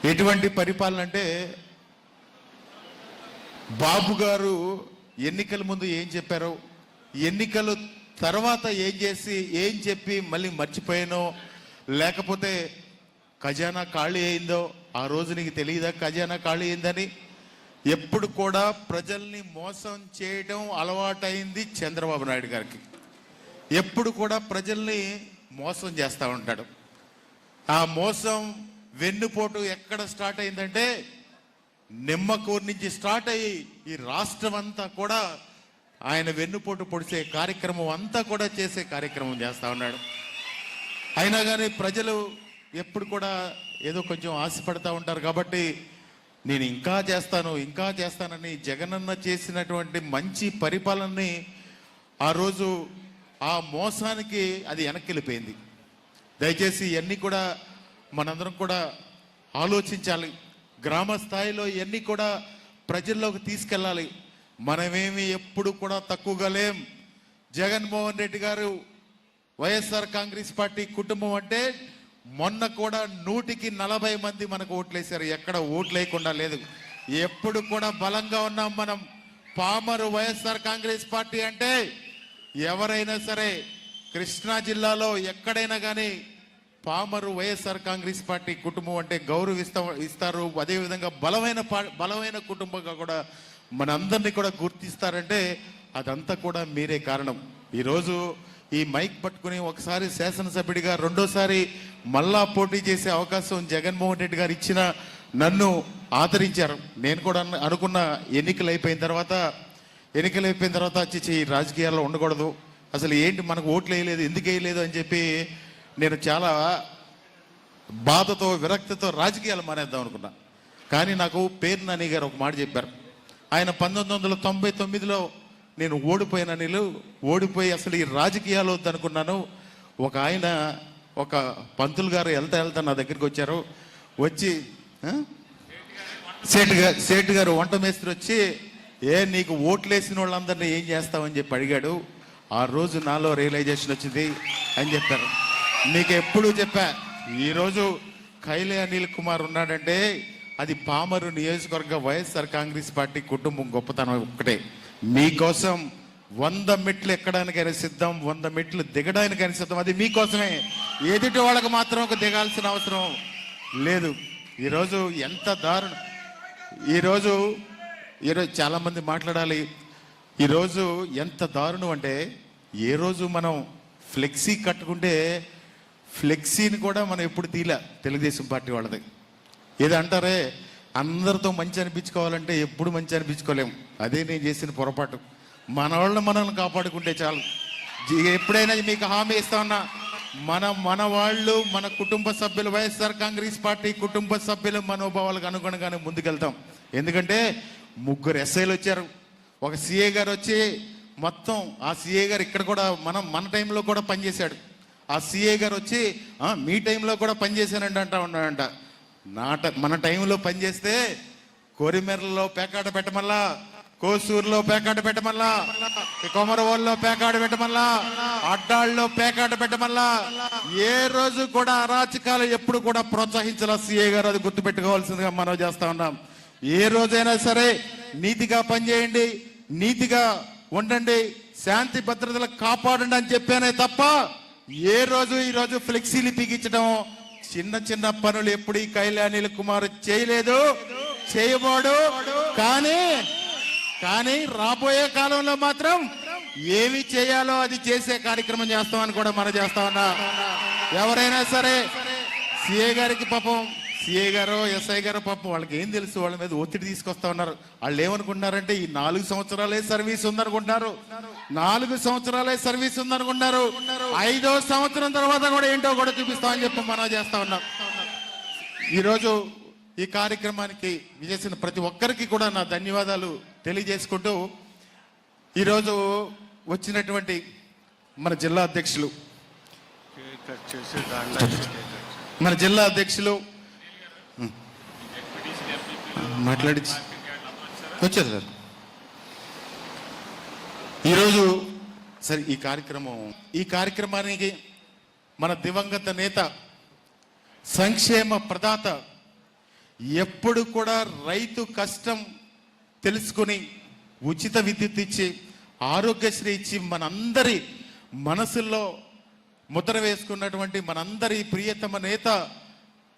ఎటువంటి పరిపాలన అంటే బాబు గారు ఎన్నికల ముందు ఏం చెప్పారో, ఎన్నికల తర్వాత ఏం చేసి ఏం చెప్పి మళ్ళీ మర్చిపోయానో, లేకపోతే ఖజానా ఖాళీ అయిందో ఆ రోజు నీకు తెలియదా ఖజానా ఖాళీ అయిందని? ఎప్పుడు కూడా ప్రజల్ని మోసం చేయడం అలవాటైంది చంద్రబాబు నాయుడు గారికి. ఎప్పుడు కూడా ప్రజల్ని మోసం చేస్తూ ఉంటాడు. ఆ మోసం వెన్నుపోటు ఎక్కడ స్టార్ట్ అయిందంటే నిమ్మకూరు నుంచి స్టార్ట్ అయ్యి ఈ రాష్ట్రం అంతా కూడా ఆయన వెన్నుపోటు పొడిచే కార్యక్రమం అంతా కూడా చేసే కార్యక్రమం చేస్తూ ఉన్నాడు. అయినా కానీ ప్రజలు ఎప్పుడు కూడా ఏదో కొంచెం ఆశపడతా ఉంటారు. కాబట్టి నేను ఇంకా చేస్తానని జగనన్న చేసినటువంటి మంచి పరిపాలనని ఆ రోజు ఆ మోసానికి అది వెనక్కి వెళ్ళిపోయింది. దయచేసి ఇవన్నీ కూడా మనందరం కూడా ఆలోచించాలి. గ్రామ స్థాయిలో ఇవన్నీ కూడా ప్రజల్లోకి తీసుకెళ్ళాలి. మనమేమి ఎప్పుడు కూడా తక్కువగా లేం. జగన్మోహన్ రెడ్డి గారు వైఎస్ఆర్ కాంగ్రెస్ పార్టీ కుటుంబం అంటే మొన్న కూడా 100కి 40 మంది మనకు ఓట్లేశారు. ఎక్కడ ఓట్లు లేకుండా లేదు. ఎప్పుడు కూడా బలంగా ఉన్నాం మనం. పామరు వైఎస్ఆర్ కాంగ్రెస్ పార్టీ అంటే ఎవరైనా సరే కృష్ణా జిల్లాలో ఎక్కడైనా కానీ పామరు వైఎస్ఆర్ కాంగ్రెస్ పార్టీ కుటుంబం అంటే ఇస్తారు. అదేవిధంగా బలమైన కుటుంబంగా కూడా మనందరినీ కూడా గుర్తిస్తారంటే అదంతా కూడా మీరే కారణం. ఈరోజు ఈ మైక్ పట్టుకుని ఒకసారి శాసనసభ్యుడిగా రెండోసారి మళ్ళా పోటీ చేసే అవకాశం జగన్మోహన్ రెడ్డి గారు ఇచ్చిన నన్ను ఆదరించారు. నేను కూడా అనుకున్న ఎన్నికలు అయిపోయిన తర్వాత ఈ రాజకీయాల్లో ఉండకూడదు, అసలు ఏంటి మనకు ఓట్లు వేయలేదు, ఎందుకు వేయలేదు అని చెప్పి నేను చాలా బాధతో విరక్తితో రాజకీయాలు మానేద్దాం అనుకున్నా. కానీ నాకు పేరు నాని గారు ఒక మాట చెప్పారు. ఆయన 1999లో నేను ఓడిపోయి అసలు ఈ రాజకీయాలు వద్దనుకున్నాను. ఒక పంతులు గారు వెళ్తా నా దగ్గరికి వచ్చారు. వచ్చి సేటు గారు వంట మేస్త్రి వచ్చి నీకు ఓట్లేసిన వాళ్ళందరినీ ఏం చేస్తావని చెప్పి అడిగాడు. ఆ రోజు నాలో రియలైజేషన్ వచ్చింది అని చెప్పారు. మీకు ఎప్పుడు చెప్పా, ఈరోజు కైలే అనిల్ కుమార్ ఉన్నాడంటే అది పామరు నియోజకవర్గ వైఎస్ఆర్ కాంగ్రెస్ పార్టీ కుటుంబం గొప్పతనం ఒక్కటే. మీకోసం 100 మెట్లు ఎక్కడానికైనా సిద్ధం, 100 మెట్లు దిగడానికైనా సిద్ధం. అది మీకోసమే. ఎదుటి వాళ్ళకి మాత్రం ఒక దిగాల్సిన అవసరం లేదు. ఈరోజు ఎంత దారుణం. ఈరోజు చాలా మంది మాట్లాడాలి. ఈరోజు ఎంత దారుణం అంటే ఏ రోజు మనం ఫ్లెక్సీ కట్టుకుంటే ఫ్లెక్సీని కూడా మనం ఎప్పుడు తీలా తెలుగుదేశం పార్టీ వాళ్ళది. ఏదో అంటారే అందరితో మంచి అనిపించుకోవాలంటే ఎప్పుడు మంచి అనిపించుకోలేము. అదే నేను చేసిన పొరపాటు. మన వాళ్ళని మనల్ని కాపాడుకుంటే చాలు. ఎప్పుడైనా మీకు హామీ ఇస్తా ఉన్నా, మన వాళ్ళు, మన కుటుంబ సభ్యులు, వైఎస్ఆర్ కాంగ్రెస్ పార్టీ కుటుంబ సభ్యుల మనోభావాలకు అనుగుణంగానే ముందుకెళ్తాం. ఎందుకంటే 3 ఎస్ఐలు వచ్చారు, ఒక సిఏ గారు వచ్చి మొత్తం ఆ సిఏ గారు ఇక్కడ కూడా మన టైంలో కూడా పనిచేశాడు. ఆ సిఏ గారు వచ్చి మీ టైంలో కూడా పనిచేశానండి ఉన్నాడంట. మన టైంలో పనిచేస్తే కొరిమెర్లలో పేకాట పెట్టమల్లా, కోసూరులో పేకాట పెట్టమల్లా, కొమరవోల్లో పేకాట పెట్టమల్లా, అడ్డాళ్ళలో పేకాట పెట్టమల్లా, ఏ రోజు కూడా అరాచకాలు ఎప్పుడు కూడా ప్రోత్సహించాల సిఏ గారు. అది గుర్తుపెట్టుకోవాల్సిందిగా మనం చేస్తా ఉన్నాం. ఏ రోజైనా సరే నీతిగా పనిచేయండి, నీతిగా ఉండండి, శాంతి భద్రతలు కాపాడండి అని చెప్పానే తప్ప ఈరోజు ఫ్లెక్సీలు బిగించడం, చిన్న పనులు ఎప్పుడు ఈ కైలే అనిల్ కుమార్ చేయలేదు, చేయబోడు. కానీ రాబోయే కాలంలో మాత్రం ఏమి చేయాలో అది చేసే కార్యక్రమం చేస్తామని కూడా మనం చేస్తా ఉన్నా. ఎవరైనా సరే సిఏ గారికి పాపం, సిఏ గారు ఎస్ఐ గారు పాపం వాళ్ళకి ఏం తెలుసు, వాళ్ళ మీద ఒత్తిడి తీసుకొస్తా ఉన్నారు. వాళ్ళు ఏమనుకుంటున్నారంటే ఈ 4 సంవత్సరాలే సర్వీస్ ఉందనుకుంటున్నారు, 4 సంవత్సరాలే సర్వీస్ ఉందనుకుంటున్నారు. 5వ సంవత్సరం తర్వాత కూడా ఏంటో కూడా చూపిస్తామని చెప్పి మనం చేస్తా ఉన్నాం. ఈరోజు ఈ కార్యక్రమానికి విజేసిన ప్రతి ఒక్కరికి కూడా నా ధన్యవాదాలు తెలియజేసుకుంటూ, ఈరోజు వచ్చినటువంటి మన జిల్లా అధ్యక్షులు మాట్లాడి వచ్చారు సార్. ఈరోజు సరే ఈ కార్యక్రమానికి మన దివంగత నేత, సంక్షేమ ప్రదాత, ఎప్పుడు కూడా రైతు కష్టం తెలుసుకొని ఉచిత విద్యుత్ ఇచ్చి ఆరోగ్యశ్రీ ఇచ్చి మనందరి మనసుల్లో ముద్ర వేసుకున్నటువంటి మనందరి ప్రియతమ నేత,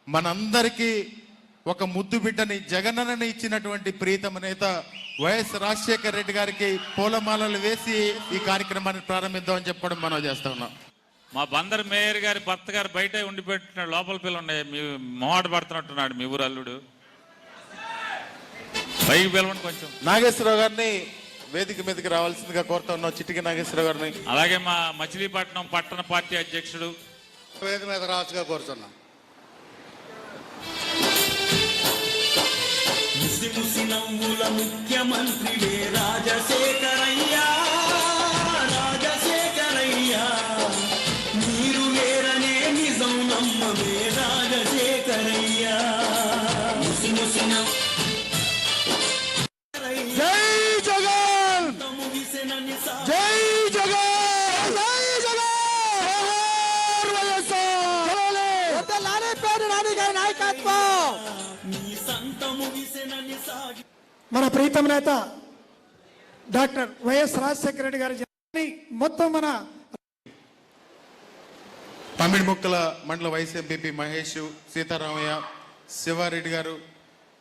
మనందరికీ ఒక ముద్దు బిడ్డని జగనన్నని ఇచ్చినటువంటి ప్రియతమ నేత వైఎస్ రాజశేఖర రెడ్డి గారికి పూలమాలలు వేసి ఈ కార్యక్రమాన్ని ప్రారంభిద్దామని చెప్పడం మనం చేస్తా ఉన్నాం. మా బందర్ మేయర్ గారి భర్త గారు బయట ఉండిపెట్టిన లోపల పిల్ల ఉన్నాయి, మీ మొహాట పడుతున్నట్టున్నాడు మీ ఊరు అల్లుడు. పైకి పిలవండి కొంచెం. నాగేశ్వరరావు గారిని వేదిక మీదకి రావాల్సిందిగా కోరుతా ఉన్నాం, చిట్టికి నాగేశ్వరరావు గారిని. అలాగే మా మచిలీపట్నం పట్టణ పార్టీ అధ్యక్షుడు వేదిక మీద రాజుగా కోరుతున్నాం. ముసి ముసి నవ్వుల ముఖ్యమంత్రి రాజశేఖరయ్యా, రాజశేఖరయ్యా, మీరు లేరనే నిజం నమ్మమే రాజశేఖరయ్యా. ముసి ముసి జై జగన్, జై జగన్, జై జగన్, నాయకత్వం. మన ప్రీతమ నేత డాక్టర్ వైఎస్ రాజశేఖర రెడ్డి గారి మొత్తం మన పమ్మిడి ముక్కల మండల వైస్ ఎంపీపీ మహేష్, సీతారామయ్య, శివారెడ్డి గారు,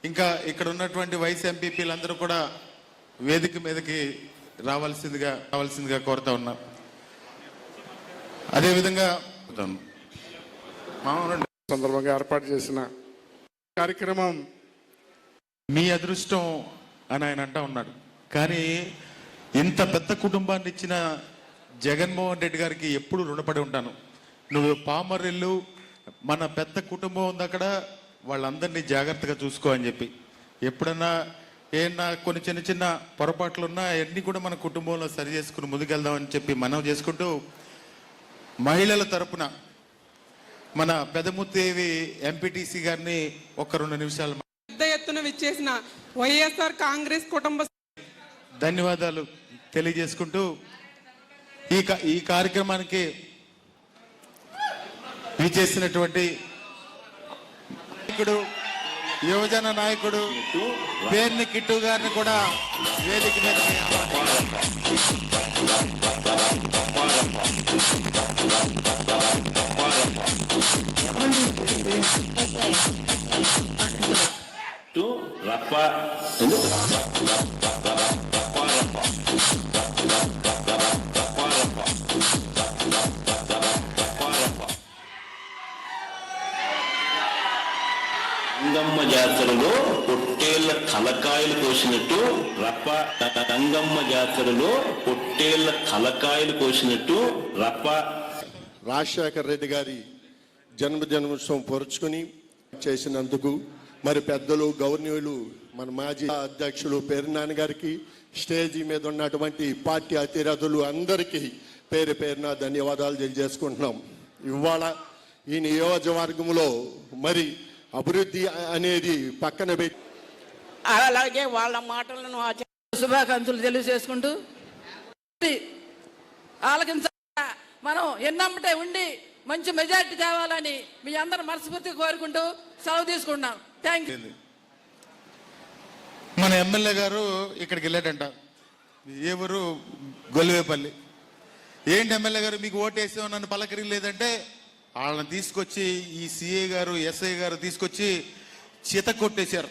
ఇంకా ఇక్కడ ఉన్నటువంటి వైస్ ఎంపీపీలందరూ కూడా వేదిక మీదకి రావాల్సిందిగా కోరుతా ఉన్నా. అదేవిధంగా సందర్భంగా ఏర్పాటు చేసిన కార్యక్రమం మీ అదృష్టం అని ఆయన అంటా ఉన్నాడు. కానీ ఇంత పెద్ద కుటుంబాన్ని ఇచ్చిన జగన్మోహన్ రెడ్డి గారికి ఎప్పుడు రుణపడి ఉంటాను. నువ్వు పామర్రెల్లు, మన పెద్ద కుటుంబం ఉంది అక్కడ, వాళ్ళందరినీ జాగ్రత్తగా చూసుకో అని చెప్పి. ఎప్పుడన్నా ఏమన్నా కొన్ని చిన్న చిన్న పొరపాట్లు ఉన్నా అవన్నీ కూడా మన కుటుంబంలో సరి చేసుకుని ముందుకెళ్దామని చెప్పి మనం చేసుకుంటూ, మహిళల తరపున మన పెదముత్తేవి ఎంపీటీసీ గారిని ఒక 2 నిమిషాలు పెద్ద ఎత్తున విచ్చేసిన వైఎస్ఆర్ కాంగ్రెస్ కుటుంబ ధన్యవాదాలు తెలియజేసుకుంటూ ఈ కార్యక్రమానికి విచ్చేసినటువంటి నాయకుడు, యువజన నాయకుడు పేర్ని కిట్టు గారిని కూడా వేదిక మీద గంగమ్మ జాతరలో పొట్టేళ్ల తలకాయలు కోసినట్టు గంగమ్మ జాతరలో పొట్టేళ్ల తలకాయలు కోసినట్టు రాజశేఖర రెడ్డి గారి జన్మదినోత్సవం పొరుచుకుని చేసినందుకు మరి పెద్దలు గౌరవనీయులు మన మాజీ అధ్యక్షులు పేర్నాని గారికి, స్టేజీ మీద ఉన్నటువంటి పార్టీ అతిరథులు అందరికీ పేరు పేరున ధన్యవాదాలు తెలియజేసుకుంటున్నాం. ఇవాళ ఈ నియోజకవర్గంలో మరి అభివృద్ధి అనేది పక్కన పెట్టి అలాగే వాళ్ళ మాటలను శుభాకాంక్షలు తెలియజేసుకుంటూ ఆలకించ మనం ఎన్నమ్మటే ఉండి మంచి మెజార్టీ తేవాలని మీ అందరూ మనస్ఫూర్తిగా కోరుకుంటూ సెలవు తీసుకుంటున్నాం. Thank you. మన ఎమ్మెల్యే గారు ఇక్కడికి వెళ్ళాడంట, ఏ ఊరు? గొల్లివేపల్లి. ఏంటి ఎమ్మెల్యే గారు మీకు ఓటేసావు నన్ను పలకరించలేదంటే, వాళ్ళని తీసుకొచ్చి ఈ సిఐ గారు ఎస్ఐ గారు తీసుకొచ్చి చిత కొట్టేశారు.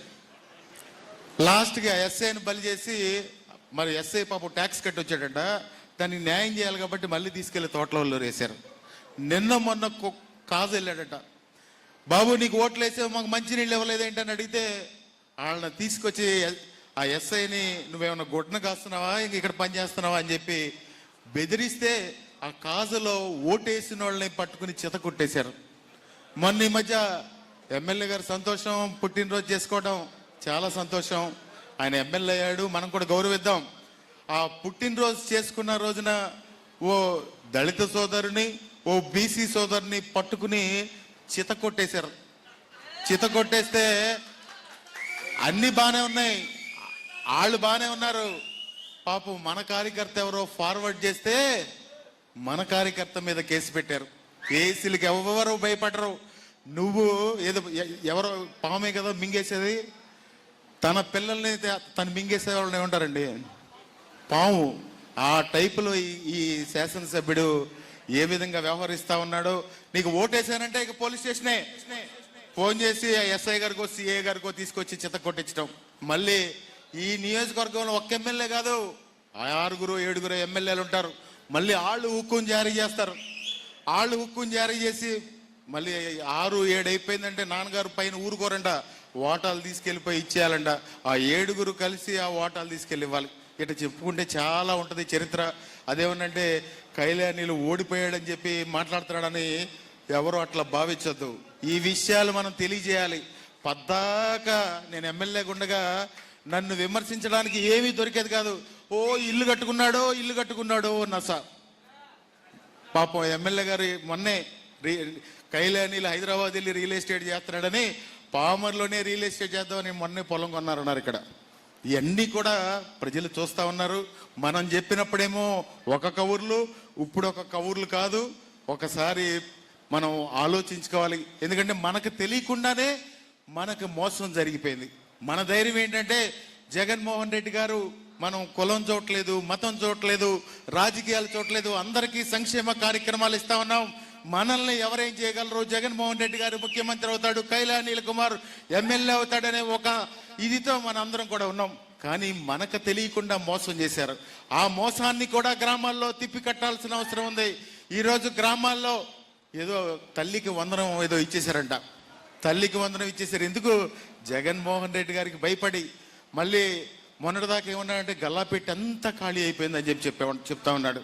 లాస్ట్గా ఎస్ఐని బలి చేసి, మరి ఎస్ఐ పాపం ట్యాక్స్ కట్టి వచ్చాడంట, దానికి న్యాయం చేయాలి కాబట్టి మళ్ళీ తీసుకెళ్లి తోటలలో వేశారు. నిన్న మొన్న కాజు వెళ్ళాడట, బాబు నీకు ఓట్లు వేసే మాకు మంచినీళ్ళు ఇవ్వలేదేంటని అడిగితే, వాళ్ళని తీసుకొచ్చి ఆ ఎస్ఐని నువ్వేమన్నా గుడ్డను కాస్తున్నావా, ఇంక ఇక్కడ పని చేస్తున్నావా అని చెప్పి బెదిరిస్తే ఆ కాజులో ఓటేసిన వాళ్ళని పట్టుకుని చిత కొట్టేశారు. మొన్న ఈ మధ్య ఎమ్మెల్యే గారు సంతోషం, పుట్టినరోజు చేసుకోవడం చాలా సంతోషం. ఆయన ఎమ్మెల్యే అయ్యాడు, మనం కూడా గౌరవిద్దాం. ఆ పుట్టినరోజు చేసుకున్న రోజున ఓ దళిత సోదరుని, ఓ బీసీ సోదరుని పట్టుకుని చిత కొట్టేశారు. చిత కొట్టేస్తే అన్ని బాగానే ఉన్నాయి, వాళ్ళు బాగానే ఉన్నారు. పాపం మన కార్యకర్త ఎవరో ఫార్వర్డ్ చేస్తే మన కార్యకర్త మీద కేసు పెట్టారు. కేసులకి ఎవరు భయపడరు. నువ్వు ఏదో ఎవరో పామే కదా మింగేసేది, తన పిల్లల్ని తను మింగేసే వాళ్ళని ఏమంటారండి, పాము. ఆ టైపులో ఈ శాసనసభ్యుడు ఏ విధంగా వ్యవహరిస్తా ఉన్నాడో. నీకు ఓటేసానంటే ఇక పోలీస్ స్టేషనే ఫోన్ చేసి ఎస్ఐ గారికో సిఐ గారికో తీసుకొచ్చి చిత్త కొట్టించడం. మళ్ళీ ఈ నియోజకవర్గంలో ఒక్క ఎమ్మెల్యే కాదు, 6-7 ఎమ్మెల్యేలు ఉంటారు. మళ్ళీ వాళ్ళు హుక్కుని జారీ చేస్తారు. వాళ్ళు హుక్కుని జారీ చేసి మళ్ళీ 6-7 అయిపోయిందంటే నాన్నగారు పైన ఊరుకోరంట, ఓటాలు తీసుకెళ్ళిపోయి ఇచ్చేయాలంట. ఆ 7 కలిసి ఆ ఓటాలు తీసుకెళ్ళి ఇవ్వాలి. ఇట్లా చెప్పుకుంటే చాలా ఉంటుంది చరిత్ర. అదేమనంటే కళ్యాణిలు ఓడిపోయాడని చెప్పి మాట్లాడుతున్నాడని ఎవరు అట్లా భావించొద్దు. ఈ విషయాలు మనం తెలియజేయాలి. పద్దాక నేను ఎమ్మెల్యే గుండగా నన్ను విమర్శించడానికి ఏమీ దొరికేది కాదు. ఓ ఇల్లు కట్టుకున్నాడో నస. పాపం ఎమ్మెల్యే గారు మొన్నే కళ్యాణిలు హైదరాబాద్ వెళ్ళి రియల్ ఎస్టేట్ చేస్తున్నాడని పామర్లోనే రియల్ ఎస్టేట్ చేద్దామని మొన్నే పొలం కొన్నారన్నారు. ఇక్కడ ఇవన్నీ కూడా ప్రజలు చూస్తూ ఉన్నారు. మనం చెప్పినప్పుడేమో ఒక కవర్లు, ఇప్పుడు ఒక కవర్లు కాదు. ఒకసారి మనం ఆలోచించుకోవాలి. ఎందుకంటే మనకు తెలియకుండానే మనకు మోసం జరిగిపోయింది. మన ధైర్యం ఏంటంటే జగన్మోహన్ రెడ్డి గారు మనం కులం చూడట్లేదు, మతం చూడట్లేదు, రాజకీయాలు చూడట్లేదు, అందరికీ సంక్షేమ కార్యక్రమాలు ఇస్తా ఉన్నాం. మనల్ని ఎవరేం చేయగలరు, జగన్మోహన్ రెడ్డి గారు ముఖ్యమంత్రి అవుతాడు, కళ్యాణ్ కుమార్ ఎమ్మెల్యే అవుతాడనే ఒక ఇదితో మన అందరం కూడా ఉన్నాం. కానీ మనకు తెలియకుండా మోసం చేశారు. ఆ మోసాన్ని కూడా గ్రామాల్లో తిప్పి కట్టాల్సిన అవసరం ఉంది. ఈరోజు గ్రామాల్లో ఏదో తల్లికి వందనం ఏదో ఇచ్చేశారంట. తల్లికి వందనం ఇచ్చేసారు. ఎందుకు? జగన్మోహన్ రెడ్డి గారికి భయపడి. మళ్ళీ మొన్నటిదాకా ఏమన్నాడంటే గల్లాపెట్టి అంతా ఖాళీ అయిపోయిందని చెప్తా ఉన్నాడు.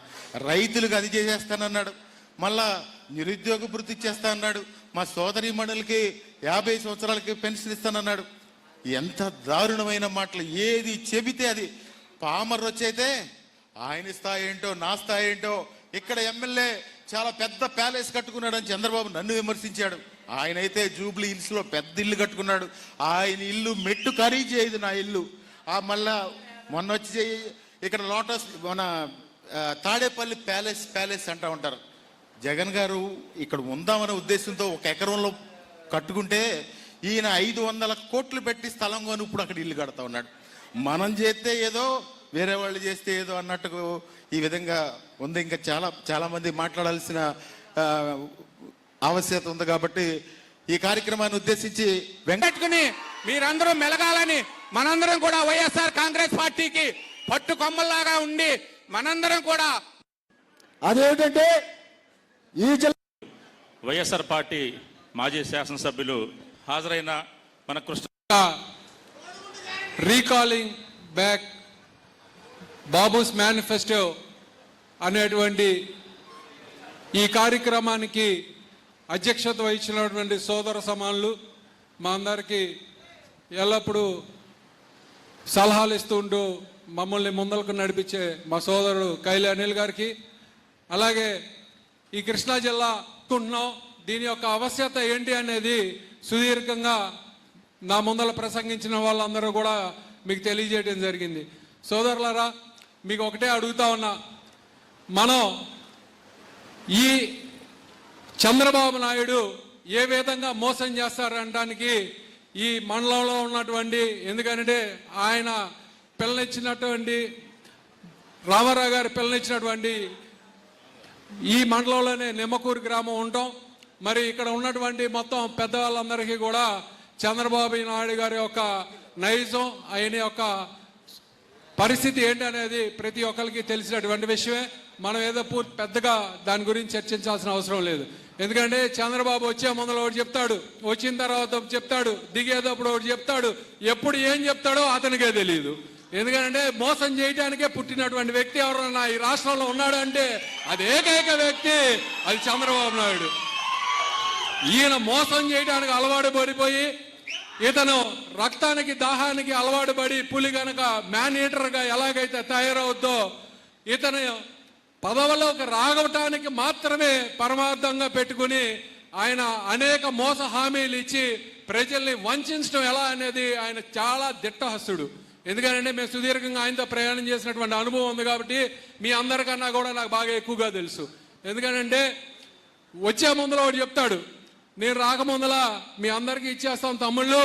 రైతులకు అది చేసేస్తానన్నాడు. మళ్ళా నిరుద్యోగ భృతి ఇచ్చేస్తా అన్నాడు. మా సోదరీమణులకి 50 సంవత్సరాలకి పెన్షన్ ఇస్తానన్నాడు. ఎంత దారుణమైన మాటలు. ఏది చెబితే అది. పామర్ వచ్చైతే ఆయన స్థాయి ఏంటో నా స్థాయి ఏంటో. ఇక్కడ ఎమ్మెల్యే చాలా పెద్ద ప్యాలెస్ కట్టుకున్నాడని చంద్రబాబు నన్ను విమర్శించాడు. ఆయన అయితే జూబ్లీ హిల్స్ లో పెద్ద ఇల్లు కట్టుకున్నాడు. ఆయన ఇల్లు మెట్టు ఖరీదు చేయదు నా ఇల్లు. మళ్ళా మొన్న వచ్చి ఇక్కడ లోటస్ మన తాడేపల్లి ప్యాలెస్ అంటా ఉంటారు. జగన్ గారు ఇక్కడ ఉందామనే ఉద్దేశంతో 1 ఎకరంలో కట్టుకుంటే ఈయన 500 కోట్లు పెట్టి స్థలం కొని ఇప్పుడు అక్కడ ఇల్లు కడతా ఉన్నాడు. మనం చేస్తే ఏదో, వేరే వాళ్ళు చేస్తే ఏదో అన్నట్టు ఈ విధంగా ఉంది. ఇంకా చాలా మంది మాట్లాడాల్సిన ఆవశ్యకత ఉంది. కాబట్టి ఈ కార్యక్రమాన్ని ఉద్దేశించి వెంకట్టుకుని మీరందరూ మెలగాలని మనందరం కూడా వైఎస్ఆర్ కాంగ్రెస్ పార్టీకి పట్టు కొమ్మల్లాగా ఉండి మనందరం కూడా అదేంటంటే ఈ వైఎస్ఆర్ పార్టీ మాజీ శాసనసభ్యులు హాజరైన మన Krishna recalling back Babu's manifesto అనేటువంటి ఈ కార్యక్రమానికి అధ్యక్షత వహించినటువంటి సోదర సమానులు, మా అందరికీ ఎల్లప్పుడూ సలహాలు ఇస్తుంటూ మమ్మల్ని ముందరకు నడిపించే మా సోదరుడు కళ్యాణ్ గారికి, అలాగే ఈ కృష్ణా జిల్లా దీని యొక్క ఆవశ్యకత ఏంటి అనేది సుదీర్ఘంగా నా ముందర ప్రసంగించిన వాళ్ళందరూ కూడా మీకు తెలియజేయడం జరిగింది. సోదరులారా, మీకు ఒకటే అడుగుతా ఉన్నా, మనం ఈ చంద్రబాబు నాయుడు ఏ విధంగా మోసం చేస్తారనడానికి ఈ మండలంలో ఉన్నటువంటి, ఎందుకంటే ఆయన పిల్లనిచ్చినటువంటి రామారావు గారి పిల్లనిచ్చినటువంటి ఈ మండలంలోనే నిమ్మకూరు గ్రామం ఉంటాం. మరి ఇక్కడ ఉన్నటువంటి మొత్తం పెద్దవాళ్ళందరికీ కూడా చంద్రబాబు నాయుడు గారి యొక్క నైజం, ఆయన యొక్క పరిస్థితి ఏంటి అనేది ప్రతి ఒక్కరికి తెలిసినటువంటి విషయమే. మనం ఏదో పెద్దగా దాని గురించి చర్చించాల్సిన అవసరం లేదు. ఎందుకంటే చంద్రబాబు వచ్చే ముందర ఒకటి చెప్తాడు, వచ్చిన తర్వాత చెప్తాడు, దిగేటప్పుడు ఒకటి చెప్తాడు, ఎప్పుడు ఏం చెప్తాడో అతనికే తెలియదు. ఎందుకంటే మోసం చేయడానికే పుట్టినటువంటి వ్యక్తి ఎవరన్నా ఈ రాష్ట్రంలో ఉన్నాడు అంటే అది ఏకైక వ్యక్తి, అది చంద్రబాబు నాయుడు. ఈయన మోసం చేయడానికి అలవాటు పడిపోయి, ఇతను రక్తానికి దాహానికి అలవాటు పడి పులి గనక మ్యాన్ ఈటర్గా ఎలాగైతే తయారవుద్దో, ఇతను పదవులోకి రాగటానికి మాత్రమే పరమార్థంగా పెట్టుకుని ఆయన అనేక మోస హామీలు ఇచ్చి ప్రజల్ని వంచడం ఎలా అనేది ఆయన చాలా దిట్టహస్తుడు. ఎందుకంటే మేము సుదీర్ఘంగా ఆయనతో ప్రయాణం చేసినటువంటి అనుభవం ఉంది కాబట్టి మీ అందరికన్నా కూడా నాకు బాగా ఎక్కువగా తెలుసు. ఎందుకంటే వచ్చే ముందులో ఒకటి చెప్తాడు, నేను రాకముందల మీ అందరికీ ఇచ్చేస్తాం తమ్ముళ్ళు,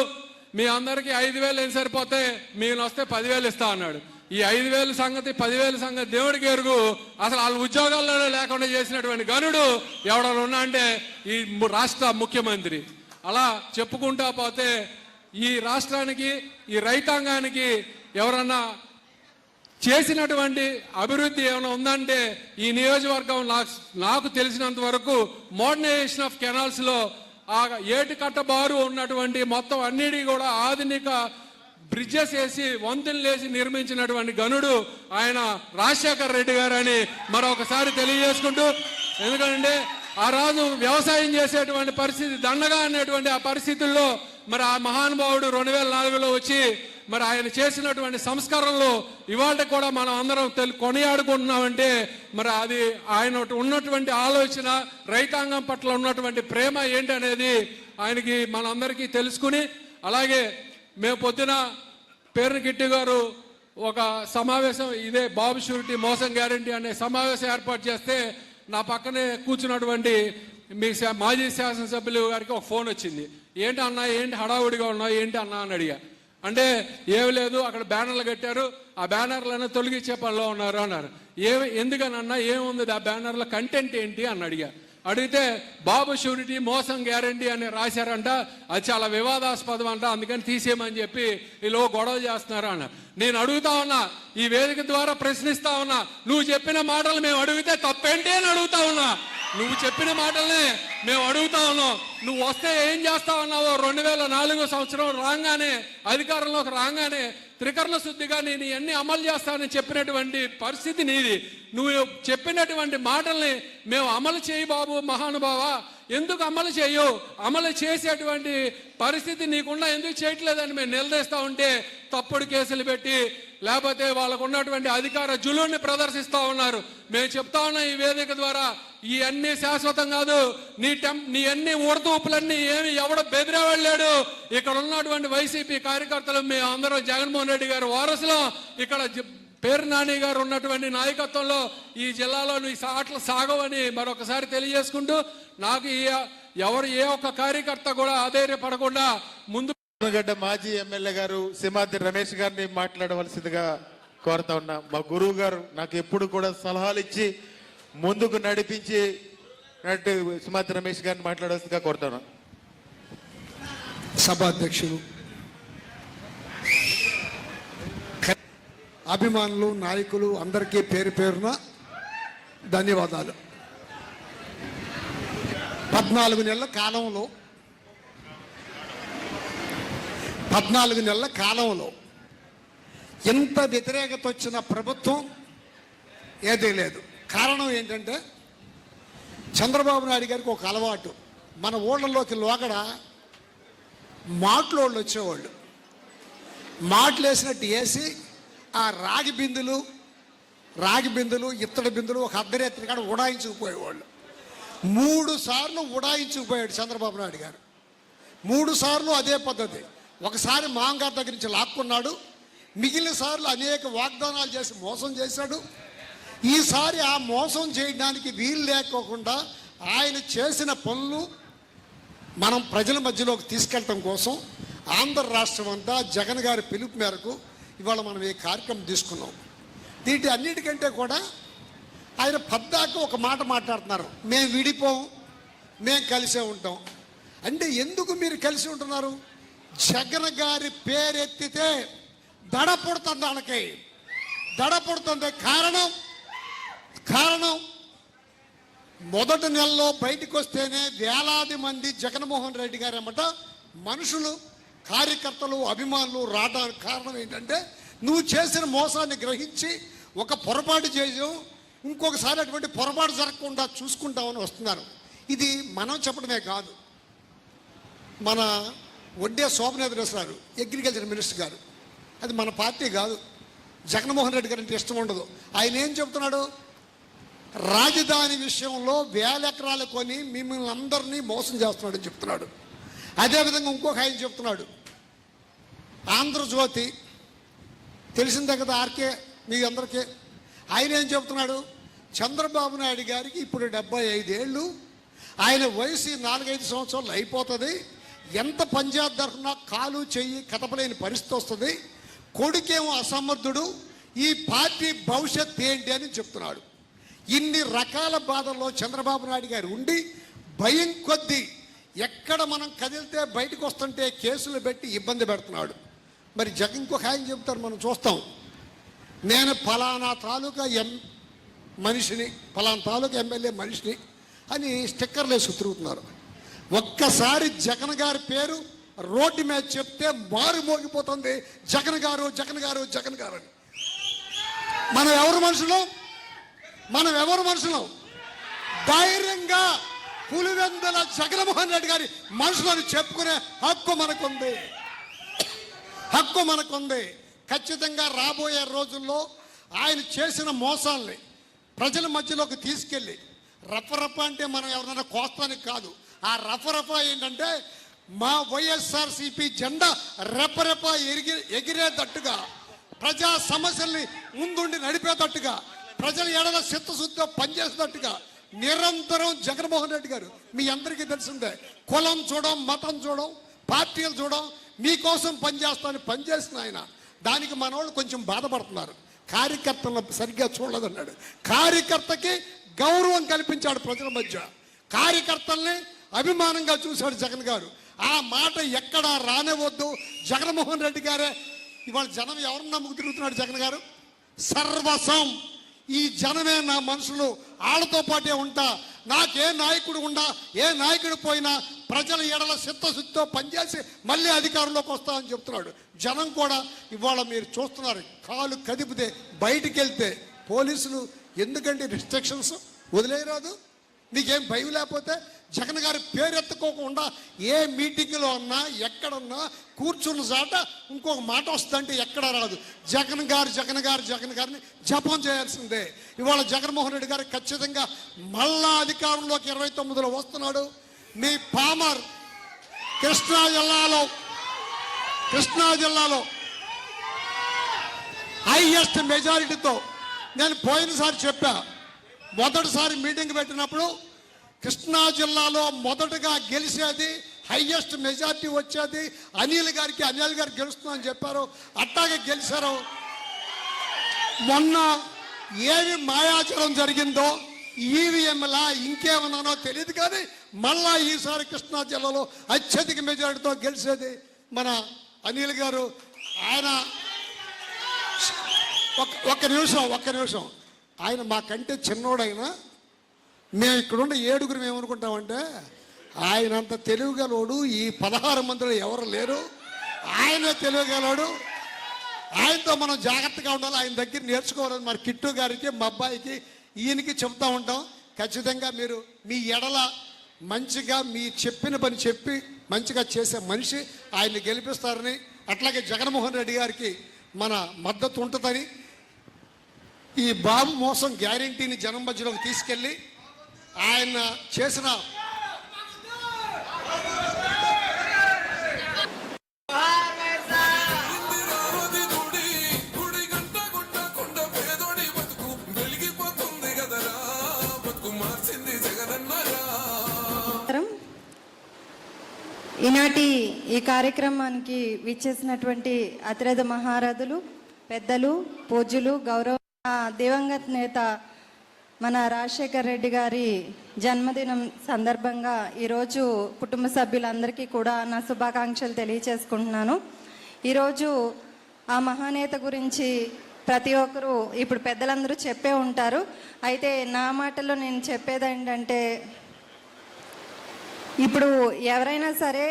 మీ అందరికీ 5,000 ఏం సరిపోతే నేను వస్తే 10,000 ఇస్తా అన్నాడు. ఈ 5,000 సంగతి 10,000 సంగతి దేవుడికి ఎరుగు. అసలు వాళ్ళ ఉద్యోగాల్లో లేకుండా చేసినటువంటి గనుడు ఎవడన్నా ఉన్నా అంటే ఈ రాష్ట్ర ముఖ్యమంత్రి. అలా చెప్పుకుంటా పోతే ఈ రాష్ట్రానికి, ఈ రైతాంగానికి ఎవరన్నా చేసినటువంటి అభివృద్ధి ఏమైనా ఉందంటే ఈ నియోజకవర్గం నాకు తెలిసినంత వరకు మోడర్నైజేషన్ ఆఫ్ కెనాల్స్ లో ఆ ఏటి కట్టబారు ఉన్నటువంటి మొత్తం అన్నిటి కూడా ఆధునిక బ్రిడ్జెస్ వేసి వంతెనలు వేసి నిర్మించినటువంటి గనుడు ఆయన రాజశేఖర్ రెడ్డి గారు అని మరొకసారి తెలియజేసుకుంటూ, ఎందుకంటే ఆ రాజు వ్యవసాయం చేసేటువంటి పరిస్థితి దండగా అనేటువంటి ఆ పరిస్థితుల్లో మరి ఆ మహానుభావుడు 2004లో వచ్చి మరి ఆయన చేసినటువంటి సంస్కరణలు ఇవాళ కూడా మనం అందరం కొనియాడుకుంటున్నామంటే మరి అది ఆయన ఉన్నటువంటి ఆలోచన, రైతాంగం పట్ల ఉన్నటువంటి ప్రేమ ఏంటి అనేది ఆయనకి మనందరికీ తెలుసుకుని, అలాగే మేము పొద్దున పేరుని కిట్టి గారు ఒక సమావేశం ఇదే బాబు షూరిటీ మోసం గ్యారంటీ అనే సమావేశం ఏర్పాటు చేస్తే నా పక్కనే కూర్చున్నటువంటి మీ మాజీ శాసనసభ్యులు గారికి ఒక ఫోన్ వచ్చింది. ఏంటి అన్నా, ఏంటి హడావుడిగా ఉన్నావు ఏంటి అన్నా అని అడిగా. అంటే ఏమి లేదు, అక్కడ బ్యానర్లు కట్టారు, ఆ బ్యానర్లను తొలగించే పనిలో ఉన్నారు అన్నారు. ఎందుకని అన్నా, ఏముంది ఆ బ్యానర్ల కంటెంట్ ఏంటి అని అడిగా. అడిగితే బాబు షూరిటీ మోసం గ్యారంటీ అని రాశారంట, అది చాలా వివాదాస్పదం అంట, అందుకని తీసేయమని చెప్పి వీళ్ళు గొడవ చేస్తున్నారు అన్న. నేను అడుగుతా ఉన్నా, ఈ వేదిక ద్వారా ప్రశ్నిస్తా ఉన్నా, నువ్వు చెప్పిన మాటలు మేము అడిగితే తప్పేంటి అని అడుగుతా ఉన్నా. నువ్వు చెప్పిన మాటల్ని మేము అడుగుతా ఉన్నాం. నువ్వు వస్తే ఏం చేస్తా ఉన్నావో 2004 సంవత్సరం రాగానే, అధికారంలోకి రాగానే త్రికరణ శుద్ధిగా నేను ఇవన్నీ అమలు చేస్తానని చెప్పినటువంటి పరిస్థితి నీది. నువ్వు చెప్పినటువంటి మాటల్ని మేము అమలు చేయి బాబు మహానుభావ, ఎందుకు అమలు చేయు, అమలు చేసేటువంటి పరిస్థితి నీకుండా ఎందుకు చేయట్లేదని మేము నిలదీస్తా ఉంటే తప్పుడు కేసులు పెట్టి లేకపోతే వాళ్ళకు ఉన్నటువంటి అధికార జులుని ప్రదర్శిస్తా ఉన్నారు. మేము చెప్తా ఉన్నాం ఈ వేదిక ద్వారా, ఈ అన్ని శాశ్వతం కాదు, నీ అన్ని ఊరతూపులన్నీ ఏమి ఎవడ బెదిరేవాళ్ళాడు. ఇక్కడ ఉన్నటువంటి వైసీపీ కార్యకర్తలు మేము అందరం జగన్మోహన్ రెడ్డి గారు వారసులం. ఇక్కడ పేరు నాని గారు ఉన్నటువంటి నాయకత్వంలో ఈ జిల్లాలో ఈ ఆటలు సాగవని మరొకసారి తెలియజేసుకుంటూ, నాకు ఎవరు ఏ ఒక్క కార్యకర్త కూడా ఆధైర్యపడకుండా ముందు గడ్డ మాజీ ఎమ్మెల్యే గారు సింహాద్రి రమేష్ గారిని మాట్లాడవలసిందిగా కోరుతా ఉన్నా. మా గురువు గారు నాకు ఎప్పుడు కూడా సలహాలు ఇచ్చి ముందుకు నడిపించి సింహాద్రి రమేష్ గారిని మాట్లాడవలసిందిగా కోరుతా ఉన్నా. సభాధ్యక్షులు, అభిమానులు, నాయకులు అందరికీ పేరు పేరున ధన్యవాదాలు. 14 నెలల కాలంలో ఎంత వ్యతిరేకత వచ్చిన ప్రభుత్వం ఏదీ లేదు. కారణం ఏంటంటే చంద్రబాబు నాయుడు గారికి ఒక అలవాటు, మన ఊళ్ళలోకి లోగడ మాటలోళ్ళు వచ్చేవాళ్ళు, మాటలు వేసినట్టు వేసి ఆ రాగి బిందులు ఇత్తడి బిందులు ఒక అర్ధరేత్రి కాడ ఉడాయించుకుపోయేవాళ్ళు. 3 సార్లు ఉడాయించుకుపోయాడు చంద్రబాబు నాయుడు గారు. 3 సార్లు అదే పద్ధతి. ఒకసారి మాంగారి దగ్గర నుంచి లాక్కున్నాడు, మిగిలిన సార్లు అనేక వాగ్దానాలు చేసి మోసం చేశాడు. ఈసారి ఆ మోసం చేయడానికి వీలు లేకోకుండా ఆయన చేసిన పనులు మనం ప్రజల మధ్యలోకి తీసుకెళ్ళటం కోసం ఆంధ్ర రాష్ట్రం అంతా జగన్ గారి పిలుపు మేరకు ఇవాళ మనం ఈ కార్యక్రమం తీసుకున్నాం. వీటి అన్నిటికంటే కూడా ఆయన పద్దాక ఒక మాట మాట్లాడుతున్నారు, మేము విడిపోం, మేము కలిసే ఉంటాం. అంటే ఎందుకు మీరు కలిసి ఉంటున్నారు? జగన్ గారి పేరెత్తితే దడ పుడుతుంది, వాళ్ళకి దడ పుడుతుంది. కారణం మొదటి నెలలో బయటకు వస్తేనే వేలాది మంది జగన్మోహన్ రెడ్డి గారు అన్నమాట మనుషులు, కార్యకర్తలు, అభిమానులు రావడానికి కారణం ఏంటంటే నువ్వు చేసిన మోసాన్ని గ్రహించి ఒక పొరపాటు చేసావు, ఇంకొకసారి అటువంటి పొరపాటు జరగకుండా చూసుకుంటామని వస్తున్నారు. ఇది మనం చెప్పడమే కాదు, మన వడ్డే శోభనేశ్వర గారు అగ్రికల్చర్ మినిస్టర్ గారు, అది మన పార్టీ కాదు, జగన్మోహన్ రెడ్డి గారు అంటే ఇష్టం ఉండదు. ఆయన ఏం చెప్తున్నాడు? రాజధాని విషయంలో 1000 ఎకరాలు కొని మిమ్మల్ని అందరినీ మోసం చేస్తున్నాడని చెప్తున్నాడు. అదేవిధంగా ఇంకొక ఆయన చెప్తున్నాడు, ఆంధ్రజ్యోతి తెలిసిందే కదా ఆర్కే మీ అందరికీ. ఆయన ఏం చెప్తున్నాడు? చంద్రబాబు నాయుడు గారికి ఇప్పుడు 75 ఏళ్ళు, ఆయన వయసు 4-5 సంవత్సరాలు అయిపోతుంది. ఎంత పనిచేద్దారున్నా కాలు చెయ్యి కదపలేని పరిస్థితి వస్తుంది. కొడుకేమో అసమర్థుడు, ఈ పార్టీ భవిష్యత్ ఏంటి అని చెప్తున్నాడు. ఇన్ని రకాల బాధల్లో చంద్రబాబు నాయుడు గారు ఉండి భయం కొద్దీ ఎక్కడ మనం కదిలితే బయటకు వస్తుంటే కేసులు పెట్టి ఇబ్బంది పెడుతున్నాడు. మరి ఇంకొక ఆయన చెప్తారు, మనం చూస్తాం, నేను ఫలానా తాలూకా మనిషిని, ఫలానా తాలూకా ఎమ్మెల్యే మనిషిని అని స్టిక్కర్లు వేసి తిరుగుతున్నారు. ఒక్కసారి జగన్ గారి పేరు రోడ్డు మీద చెప్తే మారు మోగిపోతుంది, జగన్ గారు జగన్ గారు జగన్ గారు అని. మనం ఎవరు మనుషులం? ధైర్యంగా పులివెందుల జగన్మోహన్ రెడ్డి గారి మనుషులని చెప్పుకునే హక్కు మనకుంది. ఖచ్చితంగా రాబోయే రోజుల్లో ఆయన చేసిన మోసాల్ని ప్రజల మధ్యలోకి తీసుకెళ్ళి, రఫరఫ అంటే మనం ఎవరైనా కోస్తానికి కాదు, ఆ రఫరఫ ఏంటంటే మా వైఎస్ఆర్సీపీ జెండా రెపరెప ఎగిరేటట్టుగా, ప్రజా సమస్యల్ని ముందుండి నడిపేటట్టుగా, ప్రజల ఎడల చిత్తశుద్ధితో పనిచేసేటట్టుగా నిరంతరం జగన్మోహన్ రెడ్డి గారు, మీ అందరికీ తెలిసిందే, కులం చూడం, మతం చూడం, పార్టీలు చూడం, మీకోసం పనిచేసిన ఆయన. దానికి మనోళ్ళు కొంచెం బాధపడుతున్నారు. కార్యకర్తలను సరిగ్గా చూడలేదన్నాడు. కార్యకర్తకి గౌరవం కల్పించాడు ప్రజల మధ్య, కార్యకర్తల్ని అభిమానంగా చూశాడు జగన్ గారు. ఆ మాట ఎక్కడా రానివద్దు. జగన్మోహన్ రెడ్డి గారే ఇవాళ జనం ఎవరిని నమ్ముకు తిరుగుతున్నాడు జగన్ గారు? సర్వసం ఈ జనమే నా మనుషులు, వాళ్ళతో పాటే ఉంటా, నాకే నాయకుడు ఉండా, ఏ నాయకుడు పోయినా ప్రజల ఎడల చిత్తశుద్ధితో పనిచేసి మళ్ళీ అధికారంలోకి వస్తామని చెప్తున్నాడు. జనం కూడా ఇవాళ మీరు చూస్తున్నారు, కాలు కదిపితే బయటికి వెళ్తే పోలీసులు ఎందుకంటే రిస్ట్రిక్షన్స్ వదిలేయరాదు. నీకేం భయం లేకపోతే జగన్ గారి పేరెత్తుకోకుండా ఏ మీటింగ్లో ఉన్నా ఎక్కడున్నా కూర్చున్న చాట ఇంకొక మాట వస్తుందంటే ఎక్కడ రాదు. జగన్ గారిని జపం చేయాల్సిందే. ఇవాళ జగన్మోహన్ రెడ్డి గారు ఖచ్చితంగా మళ్ళా అధికారంలోకి 29లో వస్తున్నాడు. మీ పామర్ కృష్ణా జిల్లాలో హైయెస్ట్ మెజారిటీతో, నేను పోయినసారి చెప్పా, మొదటిసారి మీటింగ్ పెట్టినప్పుడు కృష్ణా జిల్లాలో మొదటగా గెలిచేది, హైయెస్ట్ మెజార్టీ వచ్చేది అనిల్ గారు గెలుస్తుందని చెప్పారు. అట్టాగే గెలిచారు. మొన్న ఏమి మాయాచరం జరిగిందో, ఈవీఎంలా ఇంకేమన్నానో తెలియదు, కానీ మళ్ళా ఈసారి కృష్ణా జిల్లాలో అత్యధిక మెజారిటీతో గెలిచేది మన అనిల్ గారు. ఆయన ఒక్క నిమిషం ఆయన మాకంటే చిన్నోడైనా మేము ఇక్కడున్న 7గురు ఏమనుకుంటామంటే ఆయనంత తెలివిగలోడు ఈ 16 మందిలో ఎవరు లేరు, ఆయనే తెలివిగలోడు, ఆయనతో మనం జాగ్రత్తగా ఉండాలి, ఆయన దగ్గర నేర్చుకోవాలని మరి కిట్టు గారికి, మా అబ్బాయికి, ఈయనకి చెప్తా ఉంటాం. ఖచ్చితంగా మీరు మీ ఎడల మంచిగా మీ చెప్పిన పని చెప్పి మంచిగా చేసే మనిషి, ఆయన్ని గెలిపిస్తారని, అట్లాగే జగన్మోహన్ రెడ్డి గారికి మన మద్దతు ఉంటుందని, ఈ బాబు మోసం గ్యారంటీని జనం మధ్యలోకి తీసుకెళ్ళి ఆయన చేసిన ఈనాటి ఈ కార్యక్రమానికి విచ్చేసినటువంటి అతిరథ మహారథులు, పెద్దలు, పూజ్యులు, గౌరవ దివంగత నేత మన రాజశేఖర్ రెడ్డి గారి జన్మదినం సందర్భంగా ఈరోజు కుటుంబ సభ్యులందరికీ కూడా నా శుభాకాంక్షలు తెలియచేసుకుంటున్నాను. ఈరోజు ఆ మహానేత గురించి ప్రతి ఒక్కరూ ఇప్పుడు పెద్దలందరూ చెప్పే ఉంటారు. అయితే నా మాటల్లో నేను చెప్పేది ఏంటంటే, ఇప్పుడు ఎవరైనా సరే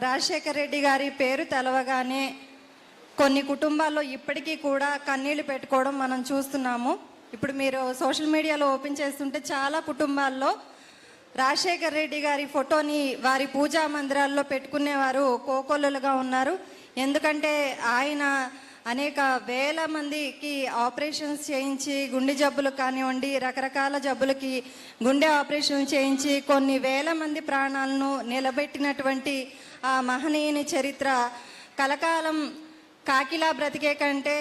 రాజశేఖర్ రెడ్డి గారి పేరు తెలవగానే కొన్ని కుటుంబాల్లో ఇప్పటికీ కూడా కన్నీళ్లు పెట్టుకోవడం మనం చూస్తున్నాము. ఇప్పుడు మీరు సోషల్ మీడియాలో ఓపెన్ చేస్తుంటే చాలా కుటుంబాల్లో రాజశేఖర్ రెడ్డి గారి ఫోటోని వారి పూజా మందిరాల్లో పెట్టుకునేవారు కోకొల్లులుగా ఉన్నారు. ఎందుకంటే ఆయన అనేక వేల మందికి ఆపరేషన్స్ చేయించి, గుండె జబ్బులు కానివ్వండి, రకరకాల జబ్బులకి గుండె ఆపరేషన్ చేయించి కొన్ని వేల మంది ప్రాణాలను నిలబెట్టినటువంటి ఆ మహనీయుని చరిత్ర కలకాలం కాకిలా బ్రతికే కంటే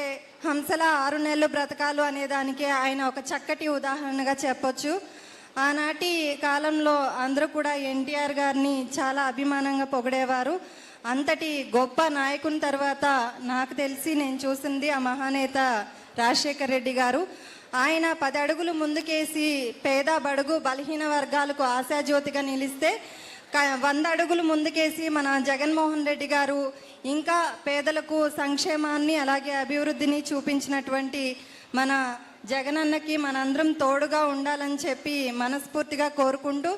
హంసలా 6 నెలలు బ్రతకాలు అనేదానికి ఆయన ఒక చక్కటి ఉదాహరణగా చెప్పొచ్చు. ఆనాటి కాలంలో అందరూ కూడా ఎన్టీఆర్ గారిని చాలా అభిమానంగా పొగిడేవారు. అంతటి గొప్ప నాయకుని తర్వాత నాకు తెలిసి నేను చూసింది ఆ మహానేత రాజశేఖర రెడ్డి గారు. ఆయన 10 అడుగులు ముందుకేసి పేద బడుగు బలహీన వర్గాలకు ఆశాజ్యోతిగా నిలిస్తే 100 అడుగులు ముందుకేసి మన జగన్మోహన్ రెడ్డి గారు ఇంకా పేదలకు సంక్షేమాన్ని అలాగే అభివృద్ధిని చూపించినటువంటి మన జగనన్నకి మనందరం తోడుగా ఉండాలని చెప్పి మనస్ఫూర్తిగా కోరుకుంటూ,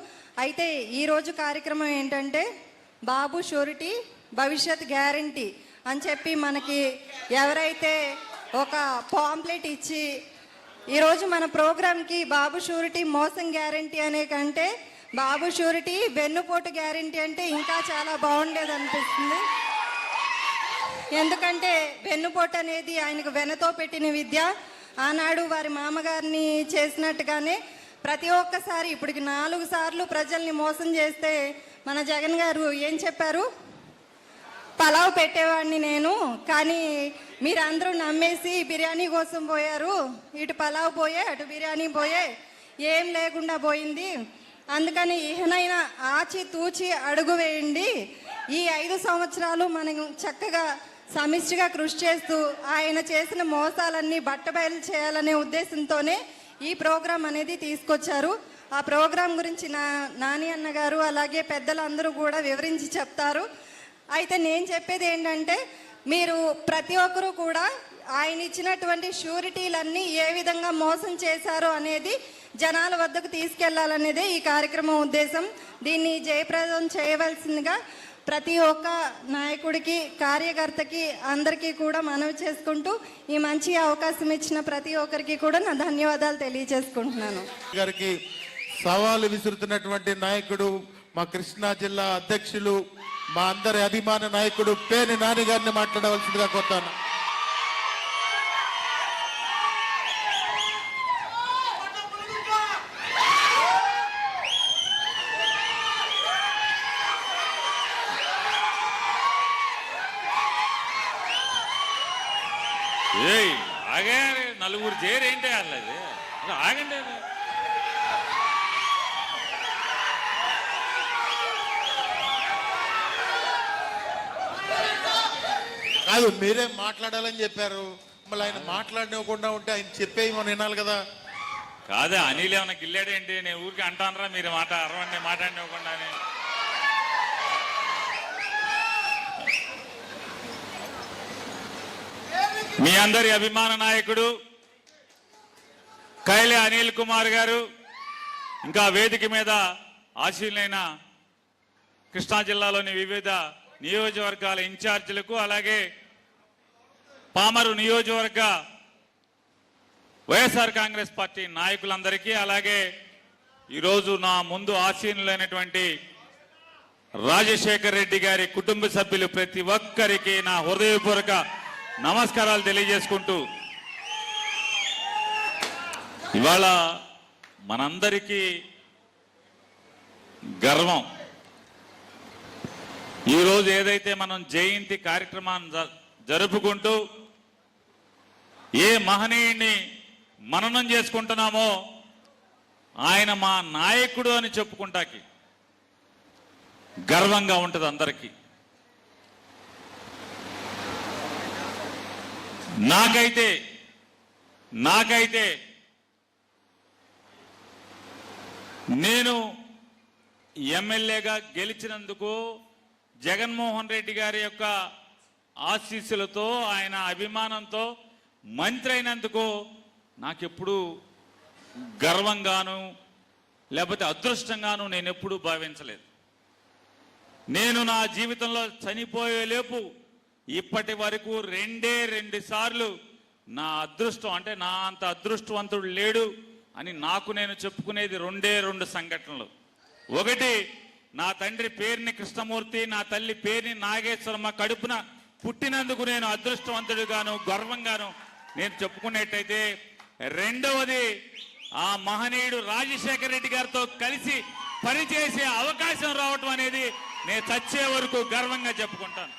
అయితే ఈరోజు కార్యక్రమం ఏంటంటే బాబు షూరిటీ భవిష్యత్ గ్యారంటీ అని చెప్పి మనకి ఎవరైతే ఒక పాంప్లెట్ ఇచ్చి ఈరోజు మన ప్రోగ్రాంకి బాబు షూరిటీ మోసం గ్యారంటీ అనే కంటే బాబు షూరిటీ వెన్నుపోటు గ్యారంటీ అంటే ఇంకా చాలా బాగుండేది అనిపిస్తుంది. ఎందుకంటే వెన్నుపోటు అనేది ఆయనకు వెనతో పెట్టిన విద్య. ఆనాడు వారి మామగారిని చేసినట్టుగానే ప్రతి ఒక్కసారి ఇప్పటికి 4 సార్లు ప్రజల్ని మోసం చేస్తే మన జగన్ గారు ఏం చెప్పారు? పలావ్ పెట్టేవాడిని నేను, కానీ మీరందరూ నమ్మేసి బిర్యానీ కోసం పోయారు. ఇటు పలావ్ పోయే అటు బిర్యానీ పోయే ఏం లేకుండా పోయింది. అందుకని ఇహనైనా ఆచి తూచి అడుగు వేయండి. ఈ 5 సంవత్సరాలు మనం చక్కగా సమిష్టిగా కృషి చేస్తూ ఆయన చేసిన మోసాలన్నీ బట్టబయలు చేయాలనే ఉద్దేశంతోనే ఈ ప్రోగ్రాం అనేది తీసుకొచ్చారు. ఆ ప్రోగ్రాం గురించి నాని అన్న గారు అలాగే పెద్దలందరూ కూడా వివరించి చెప్తారు. అయితే నేను చెప్పేది ఏంటంటే, మీరు ప్రతి ఒక్కరూ కూడా ఆయన ఇచ్చినటువంటి షూరిటీలన్నీ ఏ విధంగా మోసం చేశారో అనేది జనాల వద్దకు తీసుకెళ్లాలనేదే ఈ కార్యక్రమం ఉద్దేశం. దీన్ని జయప్రదం చేయవలసిందిగా ప్రతి ఒక్క నాయకుడికి, కార్యకర్తకి, అందరికీ కూడా మనవి చేసుకుంటూ ఈ మంచి అవకాశం ఇచ్చిన ప్రతి ఒక్కరికి కూడా నా ధన్యవాదాలు తెలియజేసుకుంటున్నాను. గారికి సవాలు విసురుతున్నటువంటి నాయకుడు మా కృష్ణా జిల్లా అధ్యక్షులు, మా అందరి అభిమాన నాయకుడు పేర్ని నాని గారిని మాట్లాడవలసిందిగా కోరుతాను. ఆగే నలుగురు చేరేంటి అల్లది ఆగండి. కాదు, మీరే మాట్లాడాలని చెప్పారు. మళ్ళీ ఆయన మాట్లాడినవ్వకుండా ఉంటే ఆయన చెప్పేవి మనం వినాలి కదా. కాదే అనిల్ ఏమన్నా గిల్లాడేంటి? నేను ఊరికి అంటానరా మీరు అరవండి మాట్లాడినవ్వకుండా. మీ అందరి అభిమాన నాయకుడు కైలే అనిల్ కుమార్ గారు, ఇంకా వేదిక మీద ఆశీనులైన కృష్ణా జిల్లాలోని వివిధ నియోజకవర్గాల ఇన్ఛార్జీలకు, అలాగే పామరు నియోజకవర్గ వైఎస్ఆర్ కాంగ్రెస్ పార్టీ నాయకులందరికీ, అలాగే ఈరోజు నా ముందు ఆశీనులైనటువంటి రాజశేఖర్ రెడ్డి గారి కుటుంబ సభ్యులు ప్రతి ఒక్కరికి నా హృదయపూర్వక నమస్కారాలు తెలియజేసుకుంటూ, ఇవాళ మనందరికీ గర్వం. ఈరోజు ఏదైతే మనం జయంతి కార్యక్రమాన్ని జరుపుకుంటూ ఏ మహనీయుడిని మననం చేసుకుంటున్నామో ఆయన మా నాయకుడు అని చెప్పుకుంటాకి గర్వంగా ఉంటుంది అందరికీ. నాకైతే నేను ఎమ్మెల్యేగా గెలిచినందుకు జగన్మోహన్ రెడ్డి గారి యొక్క ఆశీస్సులతో, ఆయన అభిమానంతో మంత్రి అయినందుకు నాకెప్పుడు గర్వంగాను లేకపోతే అదృష్టంగాను నేను ఎప్పుడూ భావించలేదు. నేను నా జీవితంలో చనిపోయేలేపు ఇప్పటి వరకు 2 సార్లు నా అదృష్టం, అంటే నా అంత అదృష్టవంతుడు లేడు అని నాకు నేను చెప్పుకునేది 2 సంఘటనలు. ఒకటి, నా తండ్రి పేరుని కృష్ణమూర్తి, నా తల్లి పేరుని నాగేశ్వరమ్మ కడుపున పుట్టినందుకు నేను అదృష్టవంతుడుగాను గర్వంగాను నేను చెప్పుకునేట్టయితే, రెండవది ఆ మహనీయుడు రాజశేఖర రెడ్డి గారితో కలిసి పనిచేసే అవకాశం రావటం అనేది నేను చచ్చే వరకు గర్వంగా చెప్పుకుంటాను.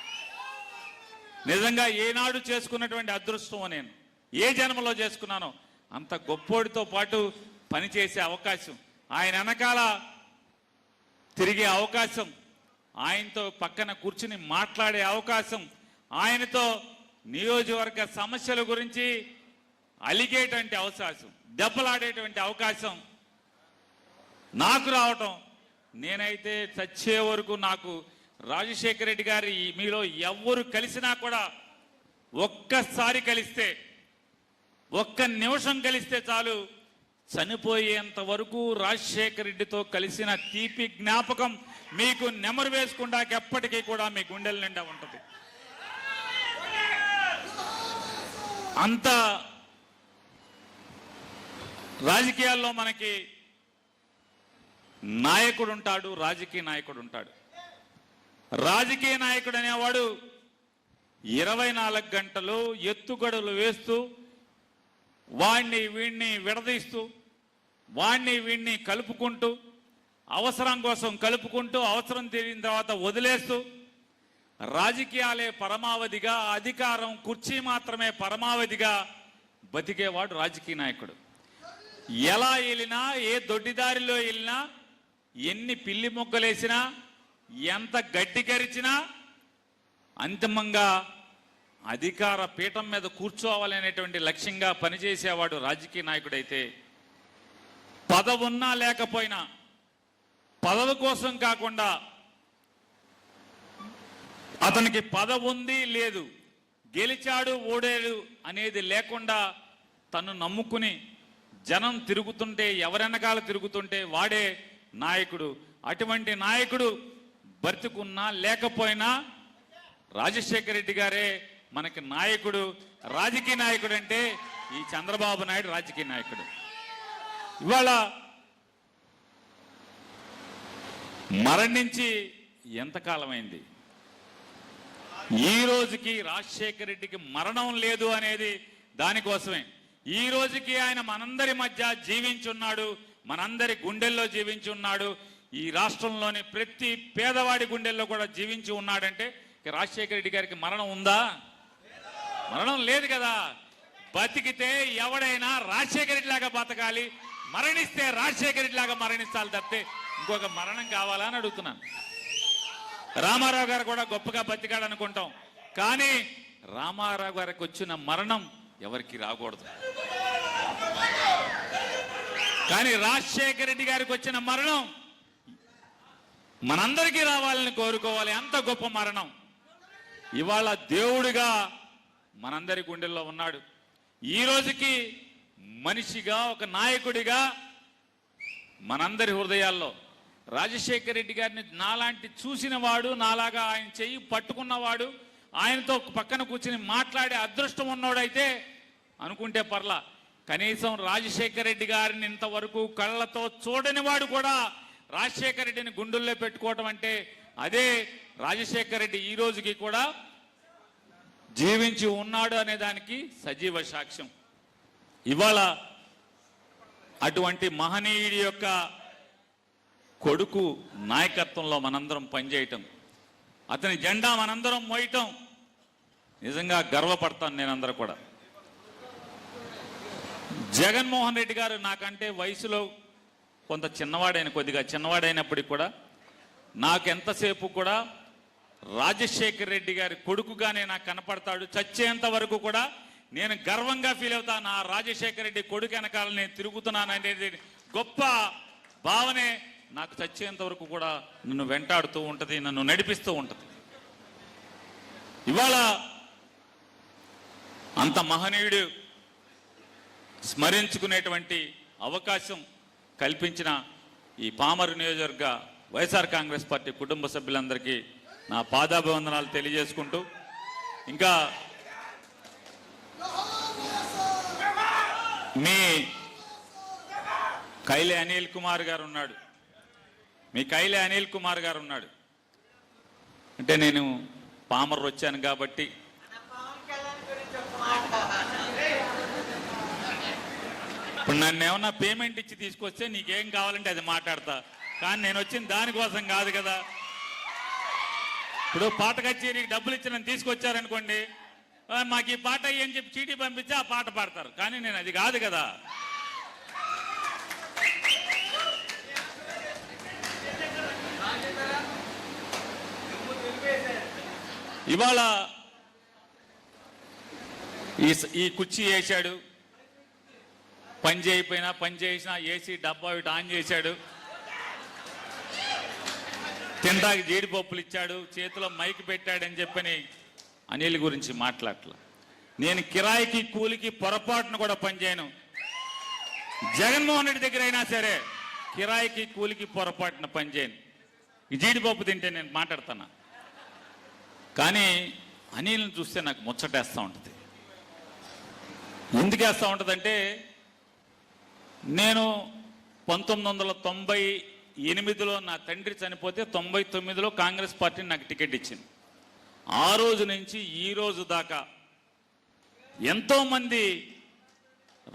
నిజంగా ఏనాడు చేసుకున్నటువంటి అదృష్టం నేను ఏ జన్మలో చేసుకున్నానో అంత గొప్పోడితో పాటు పనిచేసే అవకాశం ఆయన వెనకాల తిరిగే అవకాశం, ఆయనతో పక్కన కూర్చుని మాట్లాడే అవకాశం, ఆయనతో నియోజకవర్గ సమస్యల గురించి అలిగేటువంటి అవకాశం, దెబ్బలాడేటువంటి అవకాశం నాకు రావటం, నేనైతే చచ్చే వరకు నాకు రాజశేఖర రెడ్డి గారి మీలో ఎవరు కలిసినా కూడా ఒక్కసారి కలిస్తే, ఒక్క నిమిషం కలిస్తే చాలు, చనిపోయేంత వరకు రాజశేఖర రెడ్డితో కలిసిన తీపి జ్ఞాపకం మీకు నెమరు వేసుకుంటాక ఎప్పటికీ కూడా మీ గుండెల నిండా ఉంటుంది. అంత రాజకీయాల్లో మనకి నాయకుడు ఉంటాడు, రాజకీయ నాయకుడు ఉంటాడు. రాజకీయ నాయకుడు అనేవాడు 24 గంటలు ఎత్తుగడలు వేస్తూ, వాణ్ణి వీణ్ణి విడదీస్తూ, వాణ్ణి వీణ్ణి కలుపుకుంటూ, అవసరం కోసం కలుపుకుంటూ, అవసరం తీరిన తర్వాత వదిలేస్తూ, రాజకీయాలే పరమావధిగా, అధికారం కుర్చీ మాత్రమే పరమావధిగా బతికేవాడు రాజకీయ నాయకుడు. ఎలా వెళ్ళినా, ఏ దొడ్డిదారిలో వెళ్ళినా, ఎన్ని పిల్లి మొక్కలేసినా, ఎంత గడ్డి కరిచినా అంతిమంగా అధికార పీఠం మీద కూర్చోవాలనేటువంటి లక్ష్యంగా పనిచేసేవాడు రాజకీయ నాయకుడైతే, పదవి ఉన్నా లేకపోయినా, పదవి కోసం కాకుండా, అతనికి పదవి ఉంది లేదు, గెలిచాడు ఓడాడు అనేది లేకుండా తను నమ్ముకుని జనం తిరుగుతుంటే, ఎవరెనకాల తిరుగుతుంటే వాడే నాయకుడు. అటువంటి నాయకుడు బ్రతికున్నా లేకపోయినా రాజశేఖర రెడ్డి గారే మనకి నాయకుడు. రాజకీయ నాయకుడు అంటే ఈ చంద్రబాబు నాయుడు రాజకీయ నాయకుడు. ఇవాళ మరణించి ఎంతకాలమైంది? ఈ రోజుకి రాజశేఖర రెడ్డికి మరణం లేదు అనేది దానికోసమే. ఈ రోజుకి ఆయన మనందరి మధ్య జీవించున్నాడు, మనందరి గుండెల్లో జీవించి ఉన్నాడు. ఈ రాష్ట్రంలోని ప్రతి పేదవాడి గుండెల్లో కూడా జీవించి ఉన్నాడంటే రాజశేఖర రెడ్డి గారికి మరణం ఉందా? మరణం లేదు కదా. బతికితే ఎవడైనా రాజశేఖర రెడ్డి లాగా బతకాలి, మరణిస్తే రాజశేఖర రెడ్డి లాగా మరణించాలి తప్పితే ఇంకొక మరణం కావాలా అని అడుగుతున్నాను. రామారావు గారు కూడా గొప్పగా బతికాడు అనుకుంటాం, కానీ రామారావు గారికి వచ్చిన మరణం ఎవరికి రాకూడదు. కానీ రాజశేఖర రెడ్డి గారికి వచ్చిన మరణం మనందరికీ రావాలని కోరుకోవాలి. అంత గొప్ప మరణం. ఇవాళ దేవుడిగా మనందరి గుండెల్లో ఉన్నాడు. ఈ రోజుకి మనిషిగా, ఒక నాయకుడిగా మనందరి హృదయాల్లో రాజశేఖర రెడ్డి గారిని నాలాంటి చూసిన వాడు, నాలాగా ఆయన చెయ్యి పట్టుకున్నవాడు, ఆయనతో పక్కన కూర్చుని మాట్లాడే అదృష్టం ఉన్నవాడైతే అనుకుంటే పర్లా, కనీసం రాజశేఖర రెడ్డి గారిని ఇంతవరకు కళ్ళతో చూడని వాడు కూడా రాజశేఖర రెడ్డిని గుండెల్లో పెట్టుకోవటం అంటే అదే రాజశేఖర రెడ్డి ఈ రోజుకి కూడా జీవించి ఉన్నాడు అనే దానికి సజీవ సాక్ష్యం. ఇవాళ అటువంటి మహనీయుడి యొక్క కొడుకు నాయకత్వంలో మనందరం పనిచేయటం, అతని జెండా మనందరం మోయటం నిజంగా గర్వపడతాను నేనందరూ కూడా. జగన్మోహన్ రెడ్డి గారు నాకంటే వయసులో కొంత చిన్నవాడైన, కొద్దిగా చిన్నవాడైనప్పటికీ కూడా నాకెంతసేపు కూడా రాజశేఖర రెడ్డి గారి కొడుకుగానే నాకు కనపడతాడు. చచ్చేంత వరకు కూడా నేను గర్వంగా ఫీల్ అవుతాను. ఆ రాజశేఖర రెడ్డి కొడుకు వెనకాల నేను తిరుగుతున్నాను అనేది గొప్ప భావనే నాకు చచ్చేంత వరకు కూడా నన్ను వెంటాడుతూ ఉంటుంది, నన్ను నడిపిస్తూ ఉంటుంది. ఇవాళ అంత మహనీయుడు స్మరించుకునేటువంటి అవకాశం కల్పించిన ఈ పామరు నియోజకవర్గ వైఎస్ఆర్ కాంగ్రెస్ పార్టీ కుటుంబ సభ్యులందరికీ నా పాదాభివందనాలు తెలియజేసుకుంటూ, ఇంకా మీ కైలే అనిల్ కుమార్ గారు ఉన్నాడు, అంటే నేను పామరు వచ్చాను కాబట్టి ఇప్పుడు నన్ను ఏమన్నా పేమెంట్ ఇచ్చి తీసుకొస్తే నీకేం కావాలంటే అది మాట్లాడతా, కానీ నేను వచ్చిన దానికోసం కాదు కదా. ఇప్పుడు పాట కచేరీకి డబ్బులు ఇచ్చి నన్ను తీసుకొచ్చారనుకోండి, మాకు ఈ పాట అని చెప్పి చీటీ పంపించి ఆ పాట పాడతారు, కానీ నేను అది కాదు కదా. ఇవాళ ఈ కుర్చీ వేశాడు, పని చేయకపోయినా పని చేసినా ఏసీ డబ్బా ఇటు ఆన్ చేశాడు, తింటాకి జీడిపప్పులు ఇచ్చాడు, చేతిలో మైక్ పెట్టాడని చెప్పని అనిల్ గురించి మాట్లాడలే. నేను కిరాయికి కూలికి పొరపాటును కూడా పనిచేయను. జగన్మోహన్ రెడ్డి దగ్గర అయినా సరే కిరాయికి కూలికి పొరపాటున పనిచేయను. ఈ జీడిపప్పు తింటే నేను మాట్లాడుతున్నా. కానీ అనిల్ని చూస్తే నాకు ముచ్చటేస్తూ ఉంటుంది. ఎందుకు వేస్తూ ఉంటుందంటే, నేను 1998లో నా తండ్రి చనిపోతే 99లో కాంగ్రెస్ పార్టీ నాకు టికెట్ ఇచ్చింది. ఆ రోజు నుంచి ఈ రోజు దాకా ఎంతోమంది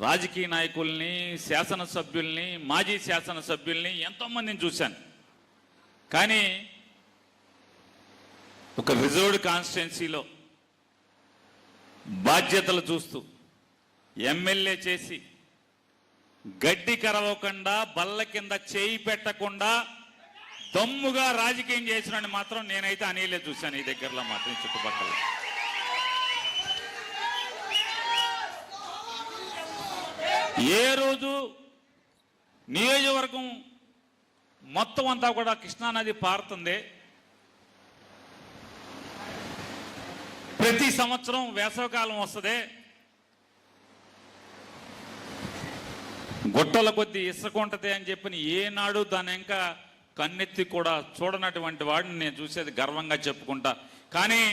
రాజకీయ నాయకుల్ని, శాసనసభ్యుల్ని, మాజీ శాసనసభ్యుల్ని ఎంతోమందిని చూశాను. కానీ ఒక రిజర్వ్డ్ కాన్స్టిట్యున్సీలో బాధ్యతలు చూస్తూ ఎమ్మెల్యే చేసి గడ్డి కరవకుండా, బల్ల కింద చేయి పెట్టకుండా దమ్ముగా రాజకీయం చేసినని మాత్రం నేనైతే అనిలే చూశాను ఈ దగ్గరలో మాత్రం, చుట్టుపక్కల. ఏ రోజు నియోజకవర్గం మొత్తం అంతా కూడా కృష్ణానది పారుతుంది. ప్రతి సంవత్సరం వేసవికాలం వస్తుంది, గుట్టల కొద్దీ ఇసుక ఉంటుంది అని చెప్పి ఏనాడు దాని ఇంకా కన్నెత్తి కూడా చూడనటువంటి వాడిని నేను చూసేది గర్వంగా చెప్పుకుంటా. కానీ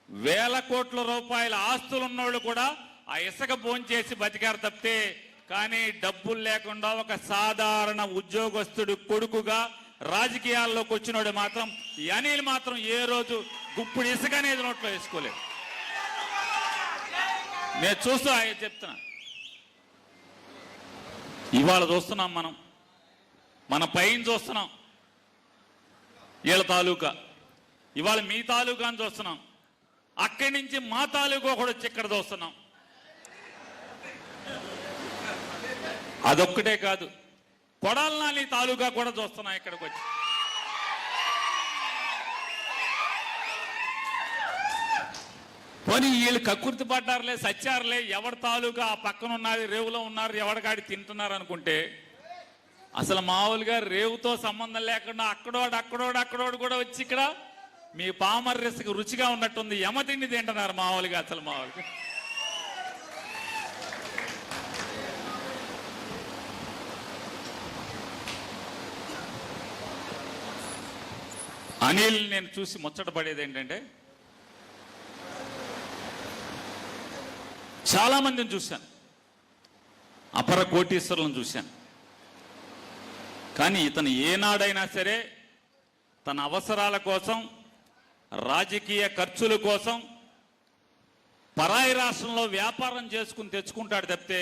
వేల కోట్ల రూపాయల ఆస్తులు ఉన్నోళ్ళు కూడా ఆ ఇసుక భోంచేసి బతికారు తప్పితే, కానీ డబ్బులు లేకుండా ఒక సాధారణ ఉద్యోగస్తుడు కొడుకుగా రాజకీయాల్లోకి వచ్చినోడు మాత్రం ఈ అనిల్ మాత్రం ఏ రోజు గుప్పుడు ఇసుక అనేది నోట్లో వేసుకోలేదు. నేను చూస్తూ చెప్తున్నా. ఇవాళ చూస్తున్నాం మనం, మన పైన చూస్తున్నాం వీళ్ళ తాలూకా, ఇవాళ మీ తాలూకా అని చూస్తున్నాం. అక్కడి నుంచి మా తాలూకా కూడా వచ్చి ఇక్కడ చూస్తున్నాం. అదొక్కటే కాదు, కొడాలనాలి తాలూకా కూడా చూస్తున్నాం ఇక్కడికి వచ్చి. పోనీ వీళ్ళు కక్కుర్తి పడ్డారులే, సచ్చారులే, ఎవరి తాలూకా ఆ పక్కన ఉన్నారు, రేవులో ఉన్నారు, ఎవరికాడి తింటున్నారు అనుకుంటే, అసలు మామూలుగా రేవుతో సంబంధం లేకుండా అక్కడోడు కూడా వచ్చి ఇక్కడ మీ పామర్రెస్కి రుచిగా ఉన్నట్టుంది, యమ తిండి తింటున్నారు మామూలుగా. అసలు మామూలుగా అనిల్ నేను చూసి ముచ్చటపడేది ఏంటంటే, చాలా మందిని చూశాను, అపర కోటీశ్వరులను చూశాను. కానీ ఇతను ఏనాడైనా సరే తన అవసరాల కోసం, రాజకీయ ఖర్చుల కోసం పరాయి రాష్ట్రంలో వ్యాపారం చేసుకుని తెచ్చుకుంటాడు తప్పితే,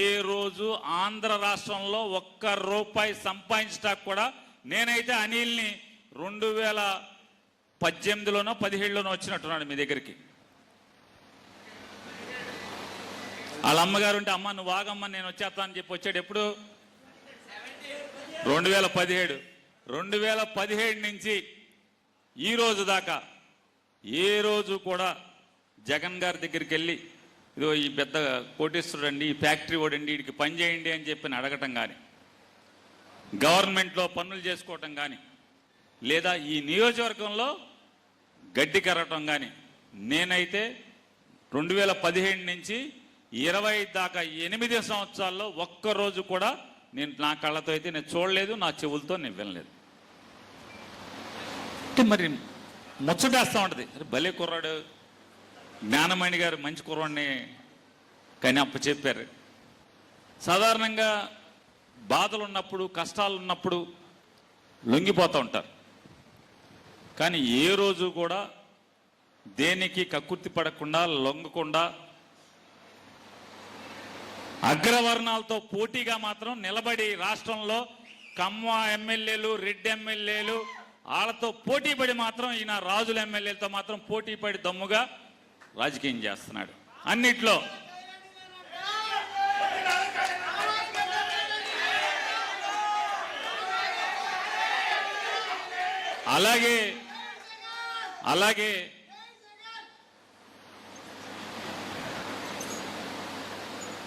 ఏ రోజు ఆంధ్ర రాష్ట్రంలో ఒక్క రూపాయి సంపాదించడానికి కూడా నేనైతే అనిల్ని 2018లోనో 17లోనో వచ్చినట్టున్నాడు మీ దగ్గరికి. వాళ్ళ అమ్మగారు ఉంటే, అమ్మ నువ్వు ఆగమ్మ నేను వచ్చేస్తా అని చెప్పి వచ్చాడు. ఎప్పుడు? 2017 నుంచి ఈ రోజు దాకా ఏ రోజు కూడా జగన్ గారి దగ్గరికి వెళ్ళి, ఇదో ఈ పెద్ద కోటేశ్వరుడు అండి, ఈ ఫ్యాక్టరీ వాడండి, వీడికి పని చేయండి అని చెప్పి అడగటం కానీ, గవర్నమెంట్లో పనులు చేసుకోవటం కానీ, లేదా ఈ నియోజకవర్గంలో గడ్డి కరగటం కానీ నేనైతే 2017 నుంచి 20 దాకా 8 సంవత్సరాల్లో ఒక్కరోజు కూడా నేను నా కళ్ళతో అయితే నేను చూడలేదు, నా చెవులతో నేను వినలేదు. అంటే మరి ముచ్చటేస్తూ ఉంటుంది. భలే కుర్రాడు, జ్ఞానమణి గారు మంచి కుర్రాడిని కానీ అప్పు చెప్పారు. సాధారణంగా బాధలు ఉన్నప్పుడు, కష్టాలు ఉన్నప్పుడు లొంగిపోతూ ఉంటారు. కానీ ఏ రోజు కూడా దేనికి కక్కుర్తి పడకుండా, లొంగకుండా, అగ్రవర్ణాలతో పోటీగా మాత్రం నిలబడి రాష్ట్రంలో కమ్మ ఎమ్మెల్యేలు, రెడ్డి ఎమ్మెల్యేలు వాళ్ళతో పోటీ పడి మాత్రం ఈయన రాజుల ఎమ్మెల్యేలతో మాత్రం పోటీ పడి దమ్ముగా రాజకీయం చేస్తున్నాడు. అన్నిట్లో అలాగే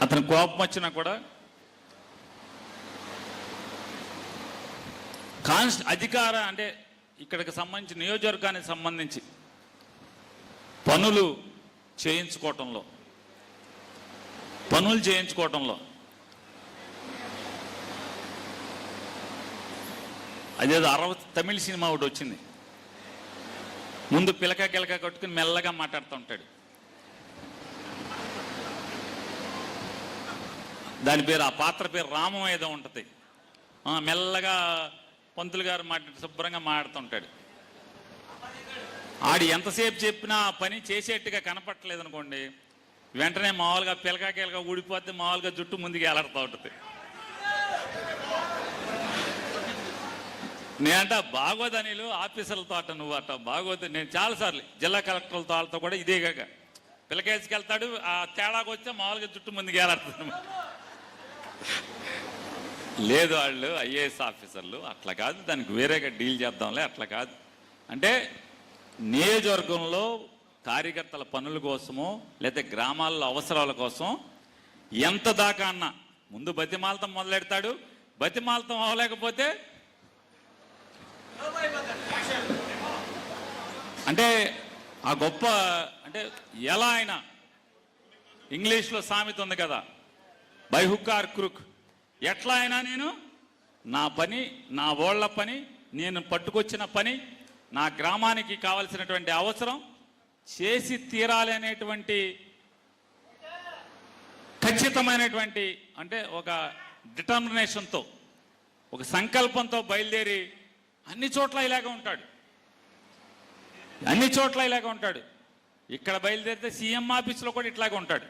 అతను కోపం వచ్చినా కూడా అధికార అంటే ఇక్కడికి సంబంధించి నియోజకవర్గానికి సంబంధించి పనులు చేయించుకోవటంలో అదేదో తమిళ సినిమా ఒకటి వచ్చింది. ముందు పిలక గిలక కొట్టుకుని మెల్లగా మాట్లాడుతూ ఉంటాడు. దాని పేరు, ఆ పాత్ర పేరు రామం ఏదో ఉంటుంది. మెల్లగా పంతులు గారు శుభ్రంగా మాట్లాడుతుంటాడు. ఆడి ఎంతసేపు చెప్పినా ఆ పని చేసేట్టుగా కనపట్టలేదు అనుకోండి, వెంటనే మామూలుగా పిలక ఊడిపోతే మామూలుగా జుట్టు ముందుకు ఎలాడుతూ ఉంటుంది. నేనంట బాగోదు అనిలు ఆఫీసర్లతో అట్ట నువ్వు అట్ట బాగోదు. నేను చాలాసార్లు జిల్లా కలెక్టర్లతో వాళ్ళతో కూడా ఇదే కాక పిల్లకేసుకెళ్తాడు, ఆ తేడాకు వస్తే మామూలుగా జుట్టు ముందుకు ఎలాడుతుంది. లేదు వాళ్ళు ఐఏఎస్ ఆఫీసర్లు అట్లా కాదు, దానికి వేరేగా డీల్ చేద్దాంలే, అట్లా కాదు. అంటే నియోజకవర్గంలో కార్యకర్తల పనుల కోసమో లేదా గ్రామాల్లో అవసరాల కోసం ఎంత దాకా అన్నా ముందు బతిమాలతం మొదలెడతాడు. బతిమాలతం అవ్వలేకపోతే అంటే ఆ గొప్ప అంటే ఎలా అయినా ఇంగ్లీష్లో సామెత ఉంది కదా, బై హుక్ ఆర్ క్రూక్, ఎట్లా అయినా నేను నా పని, నా ఓళ్ల పని, నేను పట్టుకొచ్చిన పని, నా గ్రామానికి కావలసినటువంటి అవసరం చేసి తీరాలి అనేటువంటి ఖచ్చితమైనటువంటి అంటే ఒక డిటర్మినేషన్తో, ఒక సంకల్పంతో బయలుదేరి అన్ని చోట్ల ఇలాగే ఉంటాడు. ఇక్కడ బయలుదేరితే సీఎం ఆఫీసులో కూడా ఇట్లాగే ఉంటాడు.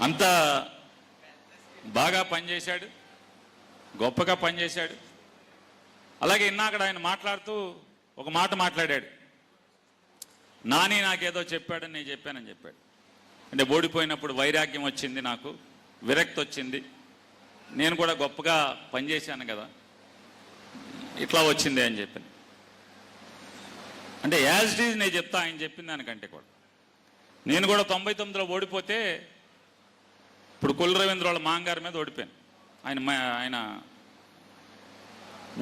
అంత బాగా పనిచేశాడు, గొప్పగా పనిచేశాడు. అలాగే ఇన్నాకడ ఆయన మాట్లాడుతూ ఒక మాట మాట్లాడాడు, నాని నాకేదో చెప్పాడని నేను చెప్పానని చెప్పాడు. అంటే ఓడిపోయినప్పుడు వైరాగ్యం వచ్చింది, నాకు విరక్తి వచ్చింది, నేను కూడా గొప్పగా పనిచేశాను కదా, ఇట్లా వచ్చింది అని చెప్పాను. అంటే యాజ్ ఇట్ ఈజ్ నేను చెప్తా ఆయన చెప్పిన దానికంటే కూడా. నేను కూడా 99లో ఓడిపోతే ఇప్పుడు కొల్లు రవీంద్ర వాళ్ళ మాంగారి మీద ఓడిపోయాను. ఆయన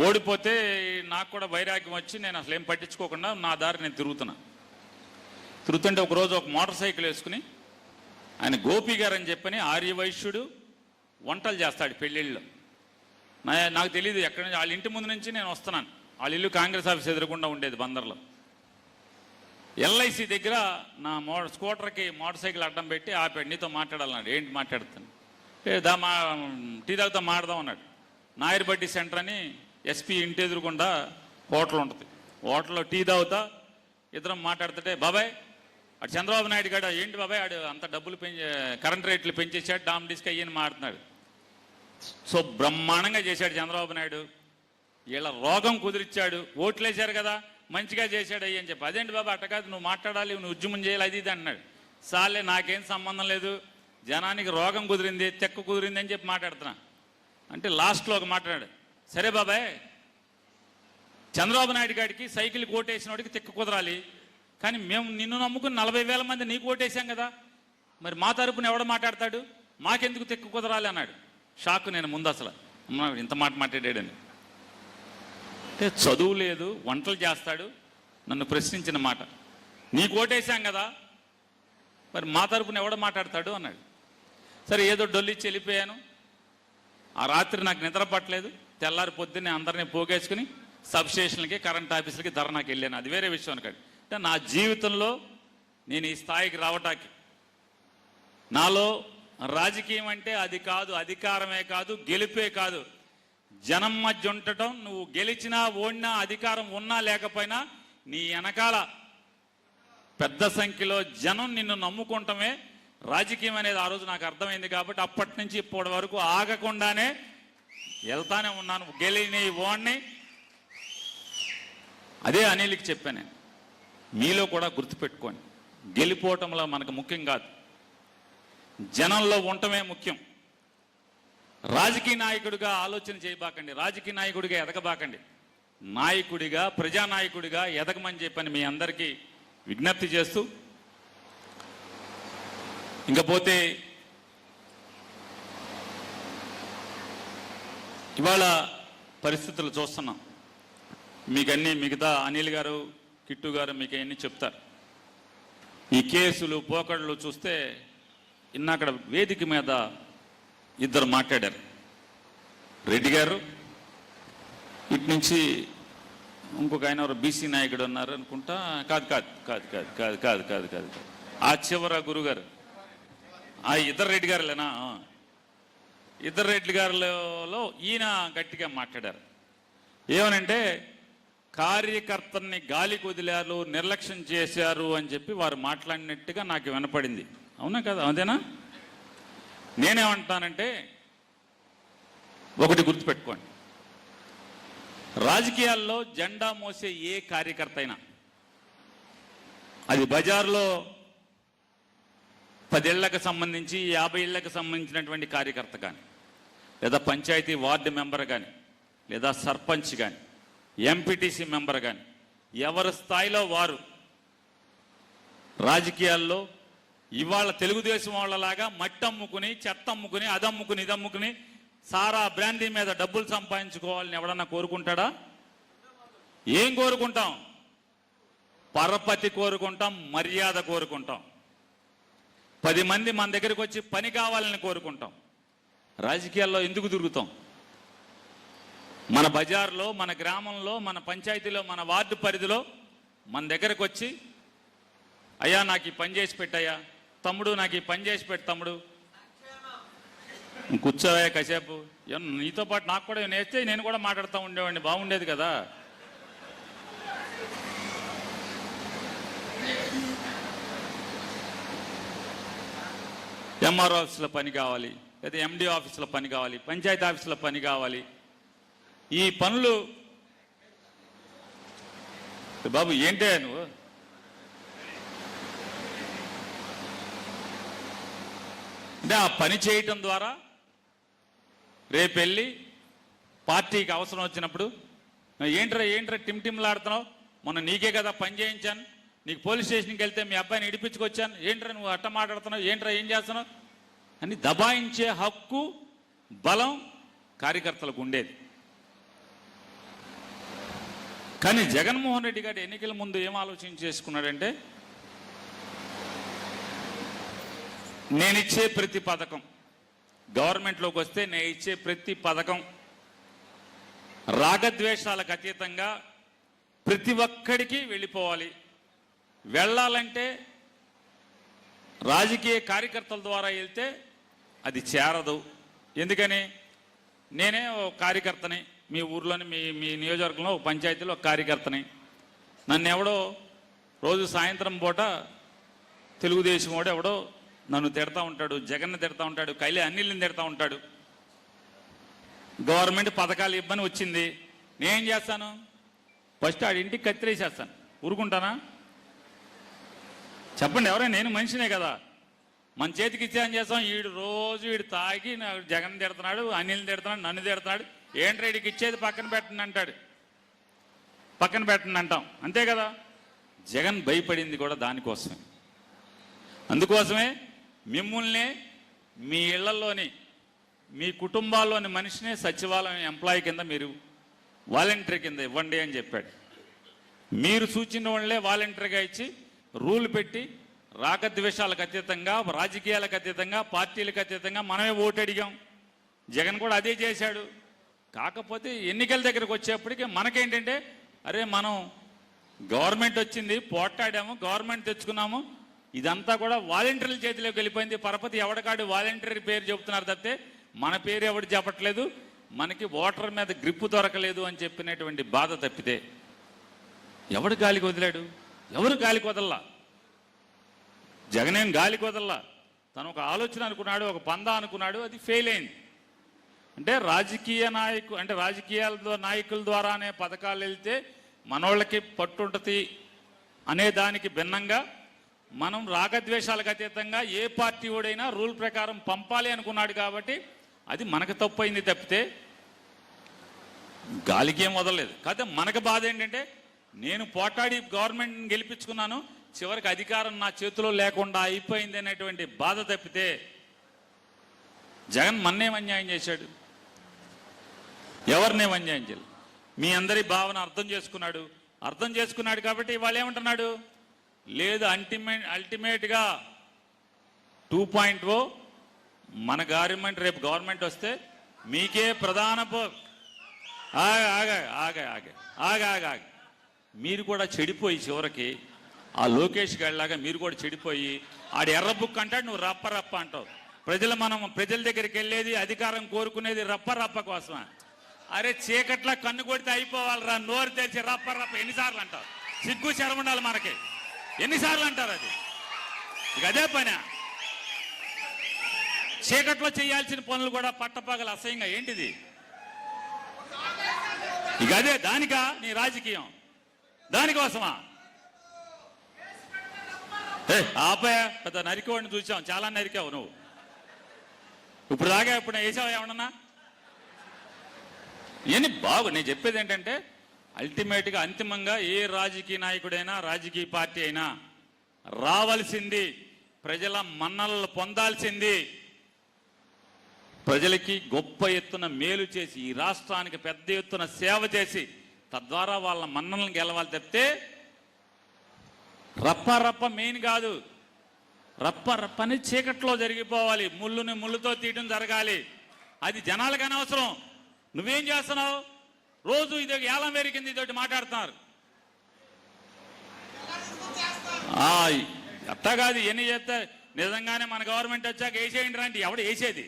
ఓడిపోతే నాకు కూడా వైరాగ్యం వచ్చి నేను అసలు ఏం పట్టించుకోకుండా నా దారి నేను తిరుగుతుంటే ఒకరోజు ఒక మోటార్ సైకిల్ వేసుకుని ఆయన గోపి గారు అని చెప్పని ఆర్యవైశ్యుడు వంటలు చేస్తాడు పెళ్ళిళ్ళలో. నాకు తెలియదు ఎక్కడి నుంచి, వాళ్ళ ఇంటి ముందు నుంచి నేను వస్తున్నాను. వాళ్ళ ఇల్లు కాంగ్రెస్ ఆఫీస్ ఎదురకుండా ఉండేది బందర్లో. ఎల్ఐసి దగ్గర నా స్కూటర్కి మోటార్ సైకిల్ అడ్డం పెట్టి ఆపాడు, నీతో మాట్లాడాలన్నాడు. ఏంటి మాట్లాడుతాను, టీ తాగుతా మాడదాం అన్నాడు. నాయర్ బడ్డీ సెంటర్ అని ఎస్పీ ఇంటి ఎదురుకుండా హోటల్ ఉంటుంది, హోటల్లో టీ తాగుతా ఇద్దరం మాట్లాడుతుంటే, బాబాయ్ అటు చంద్రబాబు నాయుడు గారు ఏంటి బాబాయ్ ఆడు అంత డబ్బులు కరెంట్ రేట్లు పెంచేశాడు, డామ్ డిస్క్ అయ్యని మాట్లాడుతున్నాడు. సో బ్రహ్మాండంగా చేశాడు చంద్రబాబు నాయుడు, వీళ్ళ రోగం కుదిరిచ్చాడు, ఓట్లేశారు కదా మంచిగా చేశాడు అయ్యి అని చెప్పి. అదేంటి బాబా అట్ట కాదు, నువ్వు మాట్లాడాలి, నువ్వు ఉద్యమం చేయాలి, అది ఇది అన్నాడు. సార్లే నాకేం సంబంధం లేదు, జనానికి రోగం కుదిరింది, తెక్కు కుదిరింది అని చెప్పి మాట్లాడుతున్నా. అంటే లాస్ట్లో ఒక మాట్లాడాడు, సరే బాబాయ్ చంద్రబాబు నాయుడు గారికి సైకిల్ ఓటేసిన వాడికి తెక్కు కుదరాలి, కానీ మేము నిన్ను నమ్ముకుని 40,000 మంది నీకు ఓటేసాం కదా, మరి మా తరపున ఎవడ మాట్లాడతాడు, మాకెందుకు తెక్కు కుదరాలి అన్నాడు. షాక్ నేను ముందు, అసలు ఇంత మాట మాట్లాడాడని. అంటే చదువు లేదు, వంటలు చేస్తాడు, నన్ను ప్రశ్నించిన మాట, నీకు ఓటేసాం కదా మరి మా తరపున ఎవడ మాట్లాడతాడు అన్నాడు. సరే ఏదో డొల్లిచ్చి వెళ్ళిపోయాను. ఆ రాత్రి నాకు నిద్ర పట్టలేదు, తెల్లారి పొద్దున్నే అందరినీ పోగేసుకుని సబ్స్టేషన్లకి కరెంట్ ఆఫీసులకి ధర్నాకి వెళ్ళాను. అది వేరే విషయం అనుకోండి. అంటే నా జీవితంలో నేను ఈ స్థాయికి రావటానికి నాలో రాజకీయం అంటే అది కాదు, అధికారమే కాదు, గెలిపే కాదు, జనం మధ్య ఉండటం. నువ్వు గెలిచినా ఓడినా అధికారం ఉన్నా లేకపోయినా నీ వెనకాల పెద్ద సంఖ్యలో జనం నిన్ను నమ్ముకుంటమే రాజకీయం అనేది ఆ రోజు నాకు అర్థమైంది. కాబట్టి అప్పటి నుంచి ఇప్పటి వరకు ఆగకుండానే వెళ్తానే ఉన్నాను, గెలిని ఓడిని. అదే అనిల్కి చెప్పాను నేను, మీలో కూడా గుర్తుపెట్టుకోండి, గెలిపోవటంలో మనకు ముఖ్యం కాదు, జనంలో ఉండటమే ముఖ్యం. రాజకీయ నాయకుడిగా ఆలోచన చేయబాకండి, రాజకీయ నాయకుడిగా ఎదగబాకండి, నాయకుడిగా ప్రజానాయకుడిగా ఎదగమని చెప్పని మీ అందరికీ విజ్ఞప్తి చేస్తూ, ఇంకపోతే ఇవాళ పరిస్థితులు చూస్తున్నాం. మీకన్నీ మిగతా అనిల్ గారు, కిట్టు గారు మీకు అన్నీ చెప్తారు. ఈ కేసులు పోకడలు చూస్తే ఇన్నాక్కడ వేదిక మీద ఇద్దరు మాట్లాడారు. రెడ్డి గారు, ఇటు నుంచి ఇంకొక ఆయన ఎవరు బీసీ నాయకుడు ఉన్నారు అనుకుంటా, కాదు కాదు కాదు కాదు కాదు కాదు కాదు కాదు ఆ చివర గురుగారు, ఆ ఇద్దరు రెడ్డి గారులేనా, ఇద్దరు రెడ్డి గారులలో ఈయన గట్టిగా మాట్లాడారు. ఏమనంటే కార్యకర్తల్ని గాలికి వదిలారు, నిర్లక్ష్యం చేశారు అని చెప్పి వారు మాట్లాడినట్టుగా నాకు వినపడింది. అవునా కదా, అదేనా? నేనేమంటానంటే ఒకటి గుర్తుపెట్టుకోండి, రాజకీయాల్లో జెండా మోసే ఏ కార్యకర్త అయినా, అది బజార్లో 10 ఏళ్లకు సంబంధించి 50 ఏళ్లకు సంబంధించినటువంటి కార్యకర్త కానీ, లేదా పంచాయతీ వార్డు మెంబర్ కానీ, లేదా సర్పంచ్ కానీ, ఎంపీటీసీ మెంబర్ కానీ, ఎవరి స్థాయిలో వారు రాజకీయాల్లో ఇవాళ తెలుగుదేశం వాళ్ళలాగా మట్టి అమ్ముకుని, చెత్త అమ్ముకుని, అదమ్ముకుని, ఇదమ్ముకుని, సారా బ్రాండీ మీద డబ్బులు సంపాదించుకోవాలని ఎవడన్నా కోరుకుంటాడా? ఏం కోరుకుంటాం? పరపతి కోరుకుంటాం, మర్యాద కోరుకుంటాం, 10 మంది మన దగ్గరికి వచ్చి పని కావాలని కోరుకుంటాం. రాజకీయాల్లో ఎందుకు తిరుగుతాం? మన బజార్లో, మన గ్రామంలో, మన పంచాయతీలో, మన వార్డు పరిధిలో మన దగ్గరకు వచ్చి, అయ్యా నాకు ఈ పని చేసి పెట్టయ్యా, తమ్ముడు నాకు ఈ పని చేసి పెట్టు తమ్ముడు, కూర్చోవయ్యా కాసేపు, నీతో పాటు నాకు కూడా నేస్తే నేను కూడా మాట్లాడుతూ ఉండేవాడిని, బాగుండేది కదా. ఎంఆర్ఓ ఆఫీసులో పని కావాలి, లేదా ఎండి ఆఫీసులో పని కావాలి, పంచాయతీ ఆఫీసులో పని కావాలి. ఈ పనులు బాబు ఏంటే నువ్వు అంటే ఆ పని చేయటం ద్వారా రేపెళ్ళి పార్టీకి అవసరం వచ్చినప్పుడు ఏంట్రా టిమ్లాడుతున్నావు, మొన్న నీకే కదా పని చేయించాను, నీకు పోలీస్ స్టేషన్కి వెళ్తే మీ అబ్బాయిని ఇడిపించుకొచ్చాను, ఏంట్రా నువ్వు అట్ట మాట్లాడుతున్నావు, ఏంట్రా ఏం చేస్తున్నావు అని దబాయించే హక్కు, బలం కార్యకర్తలకు ఉండేది. కానీ జగన్మోహన్ రెడ్డి గారు ఎన్నికల ముందు ఏం ఆలోచన చేసుకున్నాడంటే, నేనిచ్చే ప్రతి పథకం, గవర్నమెంట్లోకి వస్తే నేను ఇచ్చే ప్రతి పథకం రాగద్వేషాలకు అతీతంగా ప్రతి ఒక్కడికి వెళ్ళిపోవాలి. వెళ్ళాలంటే రాజకీయ కార్యకర్తల ద్వారా వెళ్తే అది చేరదు. ఎందుకని? నేనే ఒక కార్యకర్తని, మీ ఊర్లోని మీ నియోజకవర్గంలో ఒక పంచాయతీలో ఒక కార్యకర్తని, నన్ను ఎవడో రోజు సాయంత్రం పూట తెలుగుదేశం వాడు ఎవడో నన్ను తిడతా ఉంటాడు, జగన్ని తిడతా ఉంటాడు, అనిల్ని తిడతా ఉంటాడు, గవర్నమెంట్ పథకాలు ఇవ్వని వచ్చింది, నేనేం చేస్తాను? ఫస్ట్ ఆడింటికి కత్తిరేసేస్తాను. ఊరుకుంటానా? చెప్పండి ఎవరైనా. నేను మనిషినే కదా, మన చేతికి ఇచ్చే అని చేస్తాం. వీడు తాగి జగన్ తిడుతున్నాడు, అనిల్ని తిడుతున్నాడు, నన్ను తిడుతున్నాడు, ఏంట్రా వీడికి ఇచ్చేది పక్కన పెట్టండి అంటాడు, పక్కన పెట్టండి అంటాం, అంతే కదా. జగన్ భయపడింది కూడా దానికోసమే. అందుకోసమే మిమ్మల్నే మీ ఇళ్లలోని, మీ కుటుంబాల్లోని మనిషినే సచివాలయం ఎంప్లాయీ కింద మీరు వాలంటీర్ కింద ఇవ్వండి అని చెప్పాడు. మీరు సూచన వాళ్ళే వాలంటీర్గా ఇచ్చి రూల్ పెట్టి రాగద్వేషాలకు అతీతంగా, రాజకీయాలకు అతీతంగా, పార్టీలకు అతీతంగా మనమే ఓటు అడిగాం. జగన్ కూడా అదే చేశాడు. కాకపోతే ఎన్నికల దగ్గరకు వచ్చేప్పటికి మనకేంటంటే, అరే మనం గవర్నమెంట్ వచ్చింది, పోట్లాడాము, గవర్నమెంట్ తెచ్చుకున్నాము, ఇదంతా కూడా వాలంటీర్ల చేతిలోకి వెళ్ళిపోయింది. పరపతి ఎవడకాడు వాలంటీర్ పేరు చెబుతున్నారు తప్పితే మన పేరు ఎవడు చెప్పట్లేదు, మనకి ఓటర్ మీద గ్రిప్పు దొరకలేదు అని చెప్పినటువంటి బాధ తప్పితే ఎవడు గాలికి వదిలాడు? ఎవరు గాలికి వదల్లా. జగనేం గాలికి వదల్లా. తను ఒక ఆలోచన అనుకున్నాడు, ఒక పందా అనుకున్నాడు, అది ఫెయిల్ అయింది. అంటే రాజకీయ నాయకుల ద్వారానే పథకాలు వెళ్తే మనోళ్ళకి పట్టుంటది అనే దానికి భిన్నంగా మనం రాగద్వేషాలకు అతీతంగా ఏ పార్టీ ఓడైనా రూల్ ప్రకారం పంపాలి అనుకున్నాడు. కాబట్టి అది మనకు తప్పు అయింది తప్పితే గాలికి ఏం వదలలేదు. కాకపోతే మనకు బాధ ఏంటంటే నేను పోటాడి గవర్నమెంట్ని గెలిపించుకున్నాను, చివరికి అధికారం నా చేతిలో లేకుండా అయిపోయింది అనేటువంటి బాధ తప్పితే జగన్ మన్నేం అన్యాయం చేశాడు? ఎవరినేం అన్యాయం చేయలేదు. మీ అందరి భావన అర్థం చేసుకున్నాడు కాబట్టి వాళ్ళు ఏమంటున్నాడు, లేదు అల్టిమేట్గా 2.0 మన గవర్నమెంట్ రేపు గవర్నమెంట్ వస్తే మీకే ప్రధాన ఆగా మీరు కూడా చెడిపోయి చివరికి ఆ లోకేష్ గారిలాగా మీరు కూడా చెడిపోయి ఆడు ఎర్ర బుక్ అంటాడు, నువ్వు రప్ప అంటావు. ప్రజల దగ్గరికి వెళ్ళేది అధికారం కోరుకునేది రప్ప కోసమా? అరే చీకట్లా కన్ను కొడితే అయిపోవాలరా, నోరు తెరిచి రప్ప ఎన్నిసార్లు అంటావు? సిగ్గు శరం ఉండాలి మనకి. ఎన్నిసార్లు అంటారు? అది ఇక అదే పని. చీకట్లో చేయాల్సిన పనులు కూడా పట్టపగలు అసహ్యంగా ఏంటిది? ఇక అదే దానికా నీ రాజకీయం? దానికోసమా? ఆపే పెద్ద నరికేవాడిని చూసాం, చాలా నరికావు నువ్వు. ఇప్పుడు దాకా ఇప్పుడు వేసావు ఏమన్నా? ఇవన్నీ నేను చెప్పేది ఏంటంటే అల్టిమేట్గా అంతిమంగా ఏ రాజకీయ నాయకుడైనా రాజకీయ పార్టీ అయినా రావాల్సింది ప్రజల మన్ననలు పొందాల్సింది, ప్రజలకి గొప్ప ఎత్తున మేలు చేసి ఈ రాష్ట్రానికి పెద్ద ఎత్తున సేవ చేసి తద్వారా వాళ్ళ మన్ననలను గెలవాలి తప్పితే రప్ప మెయిన్ కాదు. రప్పని చీకట్లో జరిగిపోవాలి, ముళ్ళుని ముళ్ళుతో తీయడం జరగాలి. అది జనాలకు అనవసరం. నువ్వేం చేస్తున్నావు? రోజు ఇది ఏలం వేరికింది ఇదొకటి మాట్లాడుతున్నారు. అట్టా కాదు, ఎన్ని చేస్తే నిజంగానే మన గవర్నమెంట్ వచ్చాక వేసేయండి రండి. ఎవడు వేసేది?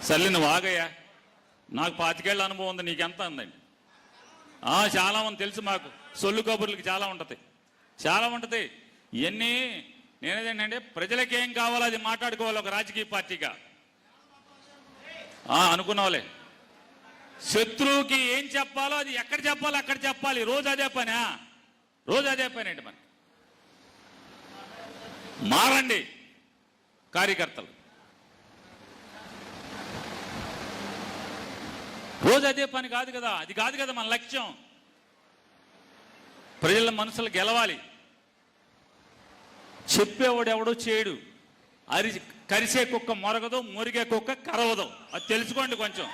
సర్లే నువ్వు ఆగయ్యా, నాకు 25 ఏళ్ళ అనుభవం ఉంది, నీకెంత ఉందండి? చాలా మంది తెలుసు మాకు, సొల్లు కబుర్లకి చాలా ఉంటుంది. ఇవన్నీ నేనేదేంటంటే ప్రజలకి ఏం కావాలో అది మాట్లాడుకోవాలి ఒక రాజకీయ పార్టీగా. అనుకున్నావులే, శత్రువుకి ఏం చెప్పాలో అది ఎక్కడ చెప్పాలో అక్కడ చెప్పాలి. రోజు అదే పని ఏంటి? మనకి మారండి కార్యకర్తలు, రోజు అదే పని కాదు కదా. అది కాదు కదా మన లక్ష్యం. ప్రజల మనసులు గెలవాలి. చెప్పేవాడు ఎవడో చేయడు. కరిసే కుక్క మొరగదు, మురిగే కుక్క కరవదు. అది తెలుసుకోండి కొంచెం.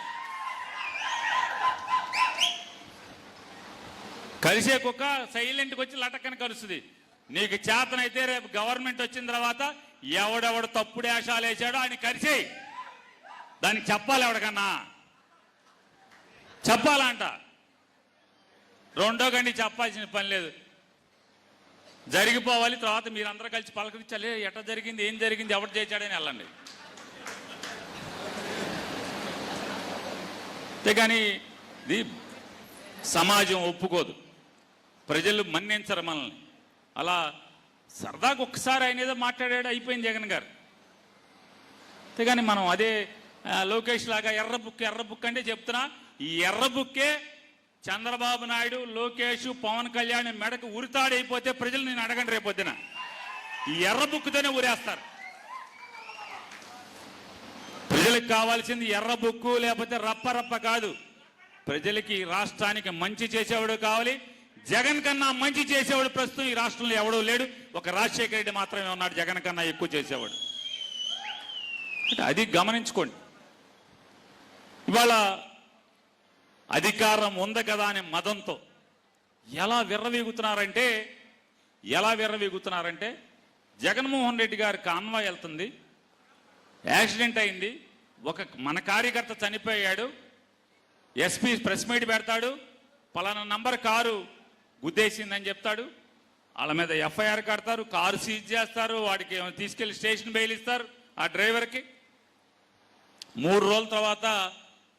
కరిసే కుక్క సైలెంట్కి వచ్చి లటక్కన కలుస్తుంది. నీకు చేతనైతే రేపు గవర్నమెంట్ వచ్చిన తర్వాత ఎవడెవడు తప్పుడు వేషాలు వేసాడో ఆయన కరిసేయి. దానికి చెప్పాలి, ఎవడికన్నా చెప్పాలంట. రెండో గండి చెప్పాల్సిన పని లేదు, జరిగిపోవాలి. తర్వాత మీరందరూ కలిసి పలకరించాలి, ఎట్లా జరిగింది, ఏం జరిగింది, ఎవరు చేశాడని వెళ్ళండి. అంతేగాని ఇది సమాజం ఒప్పుకోదు, ప్రజలు మన్నించరు మనల్ని. అలా సరదాగా ఒక్కసారి ఆయన ఏదో మాట్లాడాడు, అయిపోయింది జగన్ గారు. అంతేగాని మనం అదే లోకేష్ లాగా ఎర్ర బుక్ అంటే చెప్తున్నా, ఈ ఎర్ర బుక్కే చంద్రబాబు నాయుడు, లోకేష్, పవన్ కళ్యాణ్ మెడకు ఉరితాడైపోతే ప్రజలు నేను అడగండి రేపొద్దున. ఈ ఎర్ర బుక్కుతోనే ఊరేస్తారు. ప్రజలకు కావాల్సింది ఎర్ర బుక్కు లేకపోతే రప్ప కాదు. ప్రజలకి రాష్ట్రానికి మంచి చేసేవాడు కావాలి. జగన్ కన్నా మంచి చేసేవాడు ప్రస్తుతం ఈ రాష్ట్రంలో ఎవడూ లేడు. ఒక రాజశేఖర రెడ్డి మాత్రమే ఉన్నాడు జగన్ కన్నా ఎక్కువ చేసేవాడు. అది గమనించుకోండి. ఇవాళ అధికారం ఉంది కదా అనే మదంతో ఎలా విర్రవీగుతున్నారంటే జగన్మోహన్ రెడ్డి గారి కాన్వాయ్ వెళ్తుంది, యాక్సిడెంట్ అయింది, మన కార్యకర్త చనిపోయాడు, ఎస్పీ ప్రెస్ మీట్ పెడతాడు, పలానా నంబర్ కారు గుద్దేసిందని చెప్తాడు, వాళ్ళ మీద ఎఫ్ఐఆర్ కడతారు, కారు సీజ్ చేస్తారు, వాడికి తీసుకెళ్లి స్టేషన్ బెయిల్ ఇస్తారు ఆ డ్రైవర్కి. 3 రోజుల తర్వాత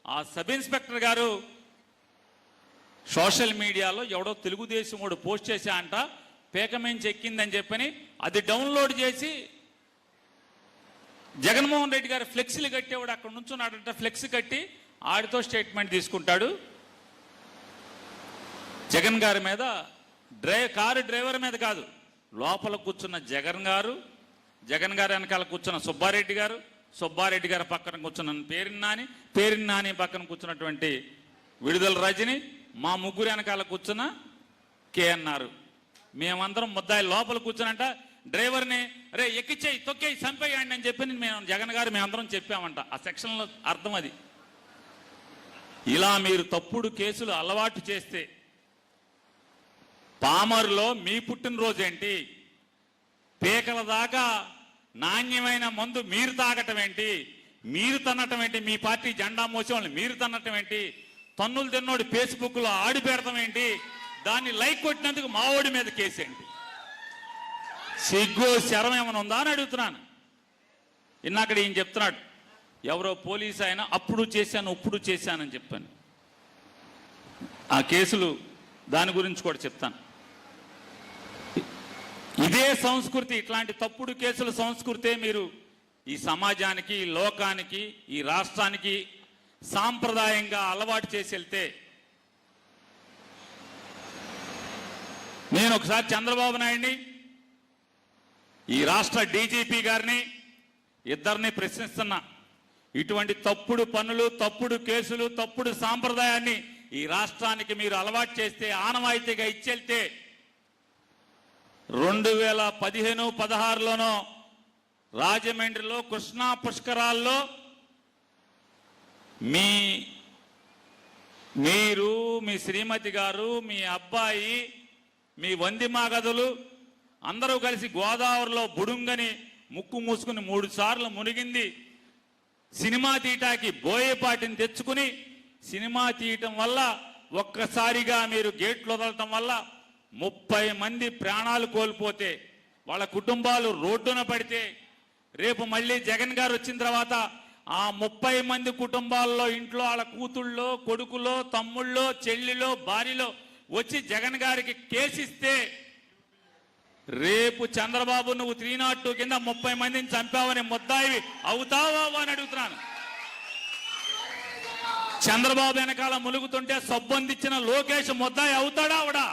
ఆ సబ్ ఇన్స్పెక్టర్ గారు సోషల్ మీడియాలో ఎవడో తెలుగుదేశం వాడు పోస్ట్ చేశా అంట, పేకమేంచి ఎక్కిందని చెప్పని అది డౌన్లోడ్ చేసి జగన్మోహన్ రెడ్డి గారు ఫ్లెక్సీలు కట్టేవాడు అక్కడ నుంచున్నాడంట, ఫ్లెక్సీ కట్టి ఆడితో స్టేట్మెంట్ తీసుకుంటాడు. జగన్ గారి మీద కారు డ్రైవర్ మీద కాదు, లోపల కూర్చున్న జగన్ గారు వెనకాల కూర్చున్న సుబ్బారెడ్డి గారు, సుబ్బారెడ్డి గారి పక్కన కూర్చున్న పేరిని నాని పక్కన కూర్చున్నటువంటి విడుదల రజని, మా ముగ్గురు వెనకాల కూర్చున్న కేఎన్ఆర్, మేమందరం ముద్దాయి లోపల కూర్చునంట డ్రైవర్ని రే ఎక్కిచ్చేయి తొక్కేయి చంపేయండి అని చెప్పి మేము జగన్ గారు మేమందరం చెప్పామంట. ఆ సెక్షన్లో అర్థం అది. ఇలా మీరు తప్పుడు కేసులు అలవాటు చేస్తే పామరులో మీ పుట్టినరోజు ఏంటి, పేకల దాకా నాణ్యమైన మందు మీరు తాగటం ఏంటి, మీరు తన్నటం ఏంటి, మీ పార్టీ జెండా మోసే వాళ్ళని మీరు తన్నటం ఏంటి, తన్నులు తిన్నోడు ఫేస్బుక్లో ఆడి పెడతాం ఏంటి, దాన్ని లైక్ కొట్టినందుకు మావోడి మీద కేసు ఏంటి? సిగ్గు శరం ఏమైనా ఉందా అని అడుగుతున్నాను. ఇన్నాక ఈయన చెప్తున్నాడు ఎవరో పోలీసు ఆయన అప్పుడు చేశాను ఇప్పుడు చేశానని చెప్పాను. ఆ కేసులు దాని గురించి కూడా చెప్తాను. ఇదే సంస్కృతి, ఇట్లాంటి తప్పుడు కేసుల సంస్కృతే మీరు ఈ సమాజానికి, ఈ లోకానికి, ఈ రాష్ట్రానికి సాంప్రదాయంగా అలవాటు చేసి వెళ్తే, నేను ఒకసారి చంద్రబాబు నాయుడిని, ఈ రాష్ట్ర డీజీపీ గారిని ఇద్దరిని ప్రశ్నిస్తున్నా. ఇటువంటి తప్పుడు పనులు, తప్పుడు కేసులు, తప్పుడు సాంప్రదాయాన్ని ఈ రాష్ట్రానికి మీరు అలవాటు చేస్తే, ఆనవాయితీగా ఇచ్చెళ్తే 2015-16లోనో రాజమండ్రిలో కృష్ణా పుష్కరాల్లో మీరు, మీ శ్రీమతి గారు, మీ అబ్బాయి, మీ వందిమాగదులు అందరూ కలిసి గోదావరిలో బుడుంగని ముక్కు మూసుకుని 3 సార్లు మునిగింది. సినిమా తీయటానికి బోయేపాటిని తెచ్చుకుని సినిమా తీయటం వల్ల ఒక్కసారిగా మీరు గేట్లు వదలటం వల్ల 30 మంది ప్రాణాలు కోల్పోతే, వాళ్ళ కుటుంబాలు రోడ్డున పడితే, రేపు మళ్ళీ జగన్ గారు వచ్చిన తర్వాత ఆ 30 మంది కుటుంబాల్లో ఇంట్లో వాళ్ళ కూతుళ్ళో, కొడుకులో, తమ్ముళ్ళో, చెల్లిలో, భార్యలో వచ్చి జగన్ గారికి కేసిస్తే, రేపు చంద్రబాబు నువ్వు 302 కింద 30 మందిని చంపావని ముద్దాయి అవుతావా అని అడుగుతున్నాను. చంద్రబాబు వెనకాల ములుగుతుంటే సబ్బందిచ్చిన లోకేష్ ముద్దాయి అవుతాడా అవడా?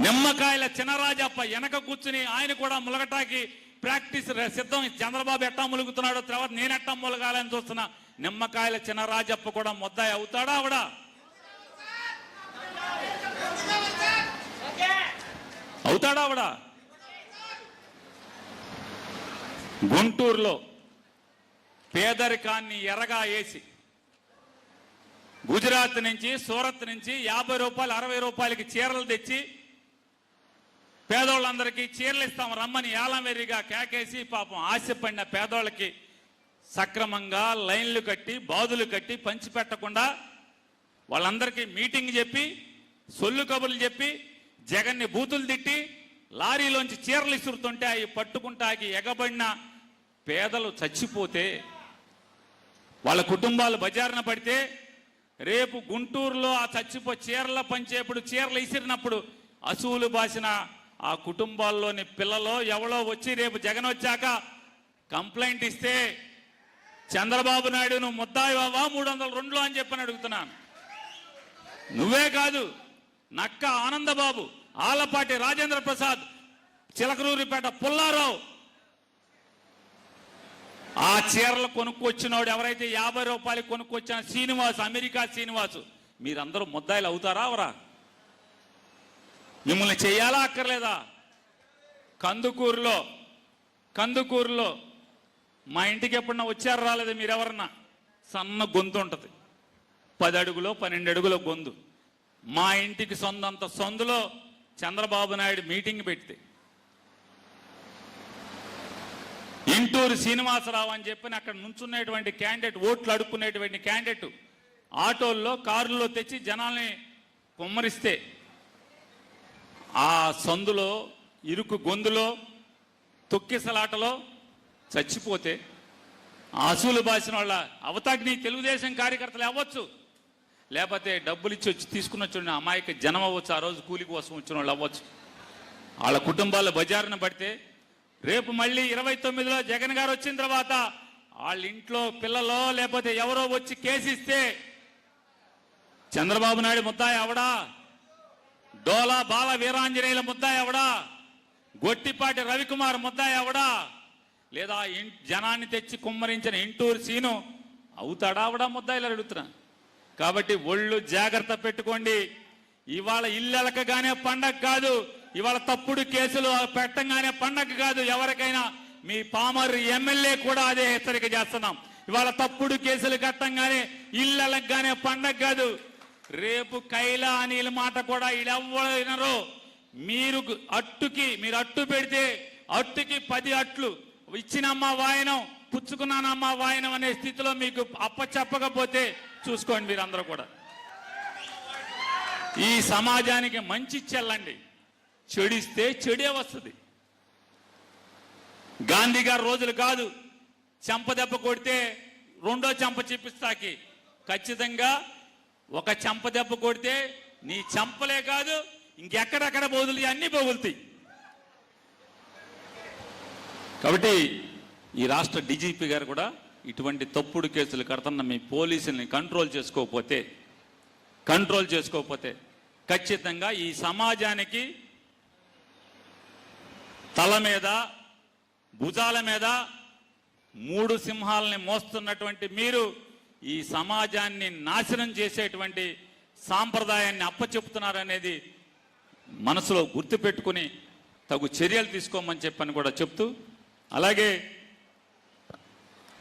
నిమ్మకాయల చినరాజప్ప వెనక కూర్చుని ఆయన కూడా ములగటాకి ప్రాక్టీస్ సిద్ధం. చంద్రబాబు ఎట్టా ములుగుతున్నాడో తర్వాత నేను ఎట్టా ములగాలని చూస్తున్నా. నిమ్మకాయల చినరాజప్ప కూడా ముద్దాయి అవుతాడా అవడా? అవుతాడా అవడా? గుంటూరులో పేదరికాన్ని ఎరగా వేసి గుజరాత్ నుంచి, సూరత్ నుంచి 50 రూపాయలు 60 రూపాయలకి చీరలు తెచ్చి పేదోళ్ళందరికీ చీరలు ఇస్తాం రమ్మని ఏలంవెర్రిగా కేకేసి పాపం ఆశపడిన పేదోళ్ళకి సక్రమంగా లైన్లు కట్టి, బాదులు కట్టి పంచిపెట్టకుండా వాళ్ళందరికీ మీటింగ్ చెప్పి, సొల్లు కబుర్లు చెప్పి, జగన్ని బూతులు తిట్టి, లారీలోంచి చీరలు ఇసురుతుంటే అవి పట్టుకుంటాకి ఎగబడిన పేదలు చచ్చిపోతే, వాళ్ళ కుటుంబాలు బజారున పడితే, రేపు గుంటూరులో ఆ చీరల పంచేప్పుడు చీరలు ఇసిరినప్పుడు అసూలు బాసిన ఆ కుటుంబాల్లోని పిల్లలో ఎవరో వచ్చి రేపు జగన్ వచ్చాక కంప్లైంట్ ఇస్తే, చంద్రబాబు నాయుడు నువ్వు ముద్దాయి బావా 302 అని చెప్పని అడుగుతున్నాను. నువ్వే కాదు, నక్క ఆనందబాబు, ఆలపాటి రాజేంద్ర ప్రసాద్, చిలకలూరిపేట పుల్లారావు, ఆ చీరలు కొనుక్కొచ్చినోడు ఎవరైతే 50 రూపాయలు కొనుక్కొచ్చిన శ్రీనివాస్, అమెరికా శ్రీనివాసు, మీరందరూ ముద్దాయిలు అవుతారా అవరా? మిమ్మల్ని చెయ్యాలా అక్కర్లేదా? కందుకూరులో మా ఇంటికి ఎప్పుడన్నా వచ్చారు రాలేదు మీరెవరన్నా? సన్న గొంతు ఉంటుంది, 10 అడుగులో 12 అడుగుల గొంతు. మా ఇంటికి సొంతంత సందులో చంద్రబాబు నాయుడు మీటింగ్ పెడితే ఇంటూరు శ్రీనివాసరావు అని చెప్పి అక్కడ నుంచున్నటువంటి క్యాండిడేట్, ఓట్లు అడుక్కునేటువంటి క్యాండిడేట్ ఆటోల్లో, కారుల్లో తెచ్చి జనాల్ని కుమ్మరిస్తే, ఆ సందులో, ఇరుకు గొంతులో, తొక్కిసలాటలో చచ్చిపోతే, అసూలు బాసిన వాళ్ళ అవతాగ్ని తెలుగుదేశం కార్యకర్తలు అవ్వచ్చు, లేకపోతే డబ్బులు ఇచ్చి వచ్చి తీసుకుని వచ్చిన అమాయక జనం అవ్వచ్చు, ఆ రోజు కూలి కోసం వచ్చిన వాళ్ళు అవ్వచ్చు. వాళ్ళ కుటుంబాలు బజారున పడితే, రేపు మళ్ళీ 29లో జగన్ గారు వచ్చిన తర్వాత వాళ్ళ ఇంట్లో పిల్లలో లేకపోతే ఎవరో వచ్చి కేసిస్తే చంద్రబాబు నాయుడు ముద్దాయి అవడా? డోలా బాల వీరాంజనేయుల ముద్దాయి అవడా? గొట్టిపాటి రవికుమార్ ముద్దాయి అవడా, లేదా జనాన్ని తెచ్చి కుమ్మరించిన ఇంటూరు సీను అవుతాడా అవడా ముద్దాయిలు అడుగుతున్నా. కాబట్టి ఒళ్ళు జాగ్రత్త పెట్టుకోండి. ఇవాళ ఇల్లెలకగానే పండగ కాదు, ఇవాళ తప్పుడు కేసులు పెట్టంగానే పండగ కాదు. ఎవరికైనా మీ పామర్ ఎమ్మెల్యే కూడా అదే హెచ్చరిక చేస్తున్నాం. ఇవాళ తప్పుడు కేసులు కట్టంగానే ఇల్లెలకగానే పండగ కాదు. రేపు కైలా అనిల మాట కూడా ఇడెవ్వరు. మీరు అట్టు పెడితే అట్టుకి 10 అట్లు ఇచ్చినమ్మా వాయనం, పుచ్చుకున్నానమ్మా వాయనం అనే స్థితిలో మీకు అప్పచెప్పకపోతే చూసుకోండి మీరందరూ కూడా. ఈ సమాజానికి మంచి చెల్లండి, చెడిస్తే చెడే వస్తుంది. గాంధీ గారు రోజులు కాదు, చెంపదెబ్బ కొడితే రెండో చెంప చూపిస్తాకి. ఖచ్చితంగా ఒక చెంపదెబ్బ కొడితే నీ చెంపలే కాదు ఇంకెక్కడెక్కడ బోధులు అన్ని బోగులుతాయి. కాబట్టి ఈ రాష్ట్ర డీజీపీ గారు కూడా ఇటువంటి తప్పుడు కేసులు కడుతున్న మీ పోలీసుల్ని కంట్రోల్ చేసుకోకపోతే ఖచ్చితంగా ఈ సమాజానికి తల మీద భుజాల మీద 3 సింహాలని మోస్తున్నటువంటి మీరు ఈ సమాజాన్ని నాశనం చేసేటువంటి సాంప్రదాయాన్ని అప్పచెప్తున్నారనేది మనసులో గుర్తుపెట్టుకుని తగు చర్యలు తీసుకోమని చెప్పని కూడా చెప్తూ,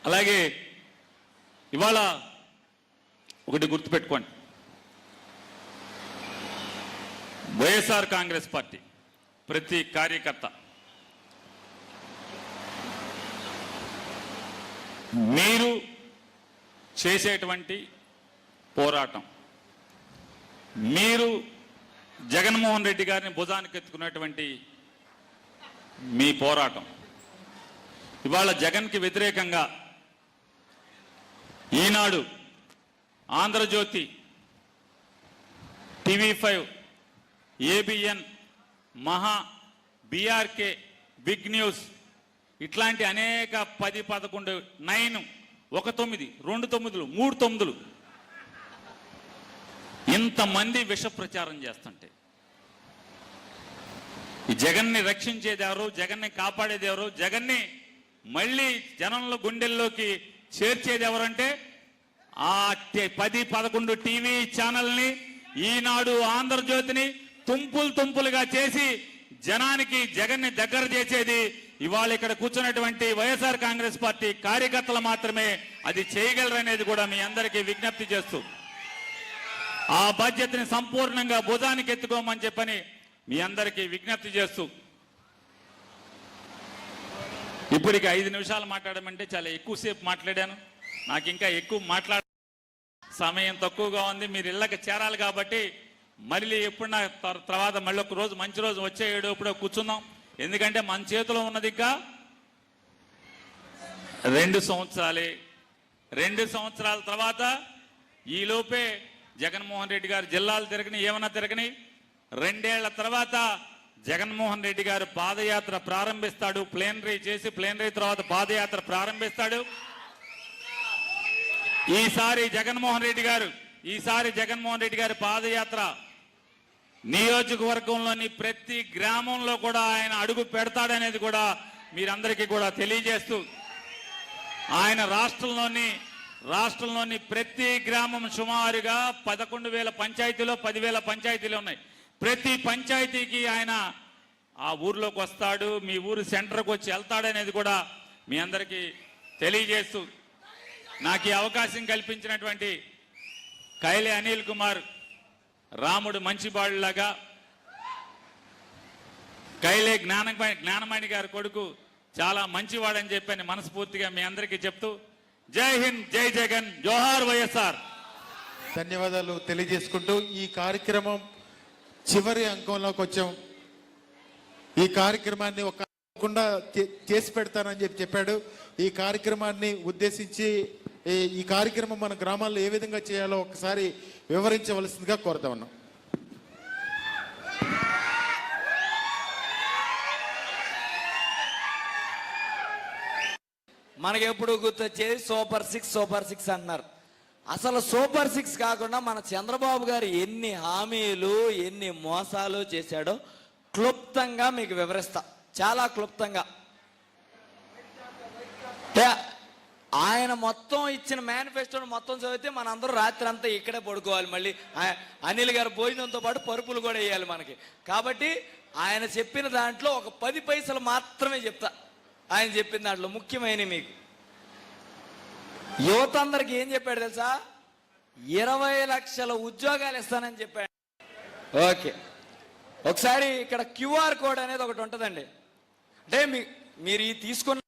అలాగే ఇవాళ ఒకటి గుర్తుపెట్టుకోండి, వైఎస్ఆర్ కాంగ్రెస్ పార్టీ ప్రతి కార్యకర్త మీరు చేసేటువంటి పోరాటం, మీరు జగన్మోహన్ రెడ్డి గారిని భుజానికి ఎత్తుకున్నటువంటి మీ పోరాటం, ఇవాళ జగన్కి వ్యతిరేకంగా ఈనాడు, ఆంధ్రజ్యోతి, టీవీ5, ఏబిఎన్, మహా, బీఆర్కే, బిగ్ న్యూస్ ఇట్లాంటి అనేక 10, 11, 9, 1 9, 2 9, 3 9 ఇంతమంది విష ప్రచారం చేస్తుంటే ఈ జగన్ని రక్షించేది ఎవరు, జగన్ని కాపాడేది ఎవరు, జగన్ని మళ్ళీ జనంలో గుండెల్లోకి చేర్చేది ఎవరంటే ఆ 10, 11 టీవీ ఛానల్ని, ఈనాడు, ఆంధ్రజ్యోతిని తుంపులుగా చేసి జనానికి జగన్ని దగ్గర చేసేది ఇవాళ ఇక్కడ కూర్చున్నటువంటి వైఎస్ఆర్ కాంగ్రెస్ పార్టీ కార్యకర్తలు మాత్రమే అది చేయగలరనేది కూడా మీ అందరికీ విజ్ఞప్తి చేస్తూ, ఆ బాధ్యతని సంపూర్ణంగా భుజానికి ఎత్తుకోమని చెప్పని మీ అందరికీ విజ్ఞప్తి చేస్తూ, ఇప్పటికి 5 నిమిషాలు మాట్లాడమంటే చాలా ఎక్కువసేపు మాట్లాడాను. నాకు ఇంకా ఎక్కువ సమయం తక్కువగా ఉంది. మీరు ఇళ్ళకి చేరాలి కాబట్టి మళ్ళీ ఎప్పుడన్నా తర్వాత మళ్ళీ ఒక రోజు మంచి రోజు వచ్చే ఎప్పుడో కూర్చుందాం. ఎందుకంటే మన చేతిలో ఉన్నది ఇంకా 2 సంవత్సరాలే. 2 సంవత్సరాల తర్వాత ఈలోపే జగన్మోహన్ రెడ్డి గారు జిల్లాలు తిరగని ఏమన్నా తిరగని 2 ఏళ్ల తర్వాత జగన్మోహన్ రెడ్డి గారు పాదయాత్ర ప్రారంభిస్తాడు. ప్లేనరీ చేసి ప్లేనరీ తర్వాత పాదయాత్ర ప్రారంభిస్తాడు. ఈసారి జగన్మోహన్ రెడ్డి గారి పాదయాత్ర నియోజకవర్గంలోని ప్రతి గ్రామంలో కూడా ఆయన అడుగు పెడతాడనేది కూడా మీరందరికీ కూడా తెలియజేస్తూ, ఆయన రాష్ట్రంలోని ప్రతి గ్రామం సుమారుగా 11,000 పంచాయతీలో 10,000 పంచాయతీలు ఉన్నాయి. ప్రతి పంచాయతీకి ఆయన ఆ ఊర్లోకి వస్తాడు, మీ ఊరు సెంటర్కి వచ్చి వెళ్తాడనేది కూడా మీ అందరికీ తెలియజేస్తూ, నాకు ఈ అవకాశం కల్పించినటువంటి కైలే అనిల్ కుమార్, రాముడు మంచిబాడులాగా, కైలే జ్ఞానమణి గారి కొడుకు చాలా మంచివాడని చెప్పని మనస్ఫూర్తిగా మీ అందరికీ చెప్తూ, జై హింద్, జై జగన్, జోహార్ వైఎస్ఆర్. ధన్యవాదాలు తెలియజేసుకుంటూ ఈ కార్యక్రమం చివరి అంకంలోకి వచ్చాం. ఈ కార్యక్రమాన్ని ఒకకుండా చేసి పెడతానని చెప్పాడు. ఈ కార్యక్రమాన్ని ఉద్దేశించి ఈ కార్యక్రమం మన గ్రామాల్లో ఏ విధంగా చేయాలో ఒకసారి వివరించవలసిందిగా కోరుతా ఉన్నాం. మనకి ఎప్పుడు గుర్తొచ్చేది సూపర్ 6 అంటున్నారు. అసలు సూపర్ 6 కాకుండా మన చంద్రబాబు గారు ఎన్ని హామీలు ఎన్ని మోసాలు చేశాడో క్లుప్తంగా మీకు వివరిస్తా. చాలా క్లుప్తంగా. ఆయన మొత్తం ఇచ్చిన మేనిఫెస్టోను మొత్తం చదివితే మనందరూ రాత్రి అంతా ఇక్కడే పడుకోవాలి. మళ్ళీ అనిల్ గారు భోజనంతో పాటు పరుపులు కూడా వేయాలి మనకి. కాబట్టి ఆయన చెప్పిన దాంట్లో ఒక 10 పైసలు మాత్రమే చెప్తా. ఆయన చెప్పిన దాంట్లో ముఖ్యమైన మీకు యువత అందరికి ఏం చెప్పాడు తెలుసా? 20 లక్షల ఉద్యోగాలు ఇస్తానని చెప్పాడు. ఓకే, ఒకసారి ఇక్కడ QR కోడ్ అనేది ఒకటి ఉంటుందండి. అంటే మీరు ఈ తీసుకున్న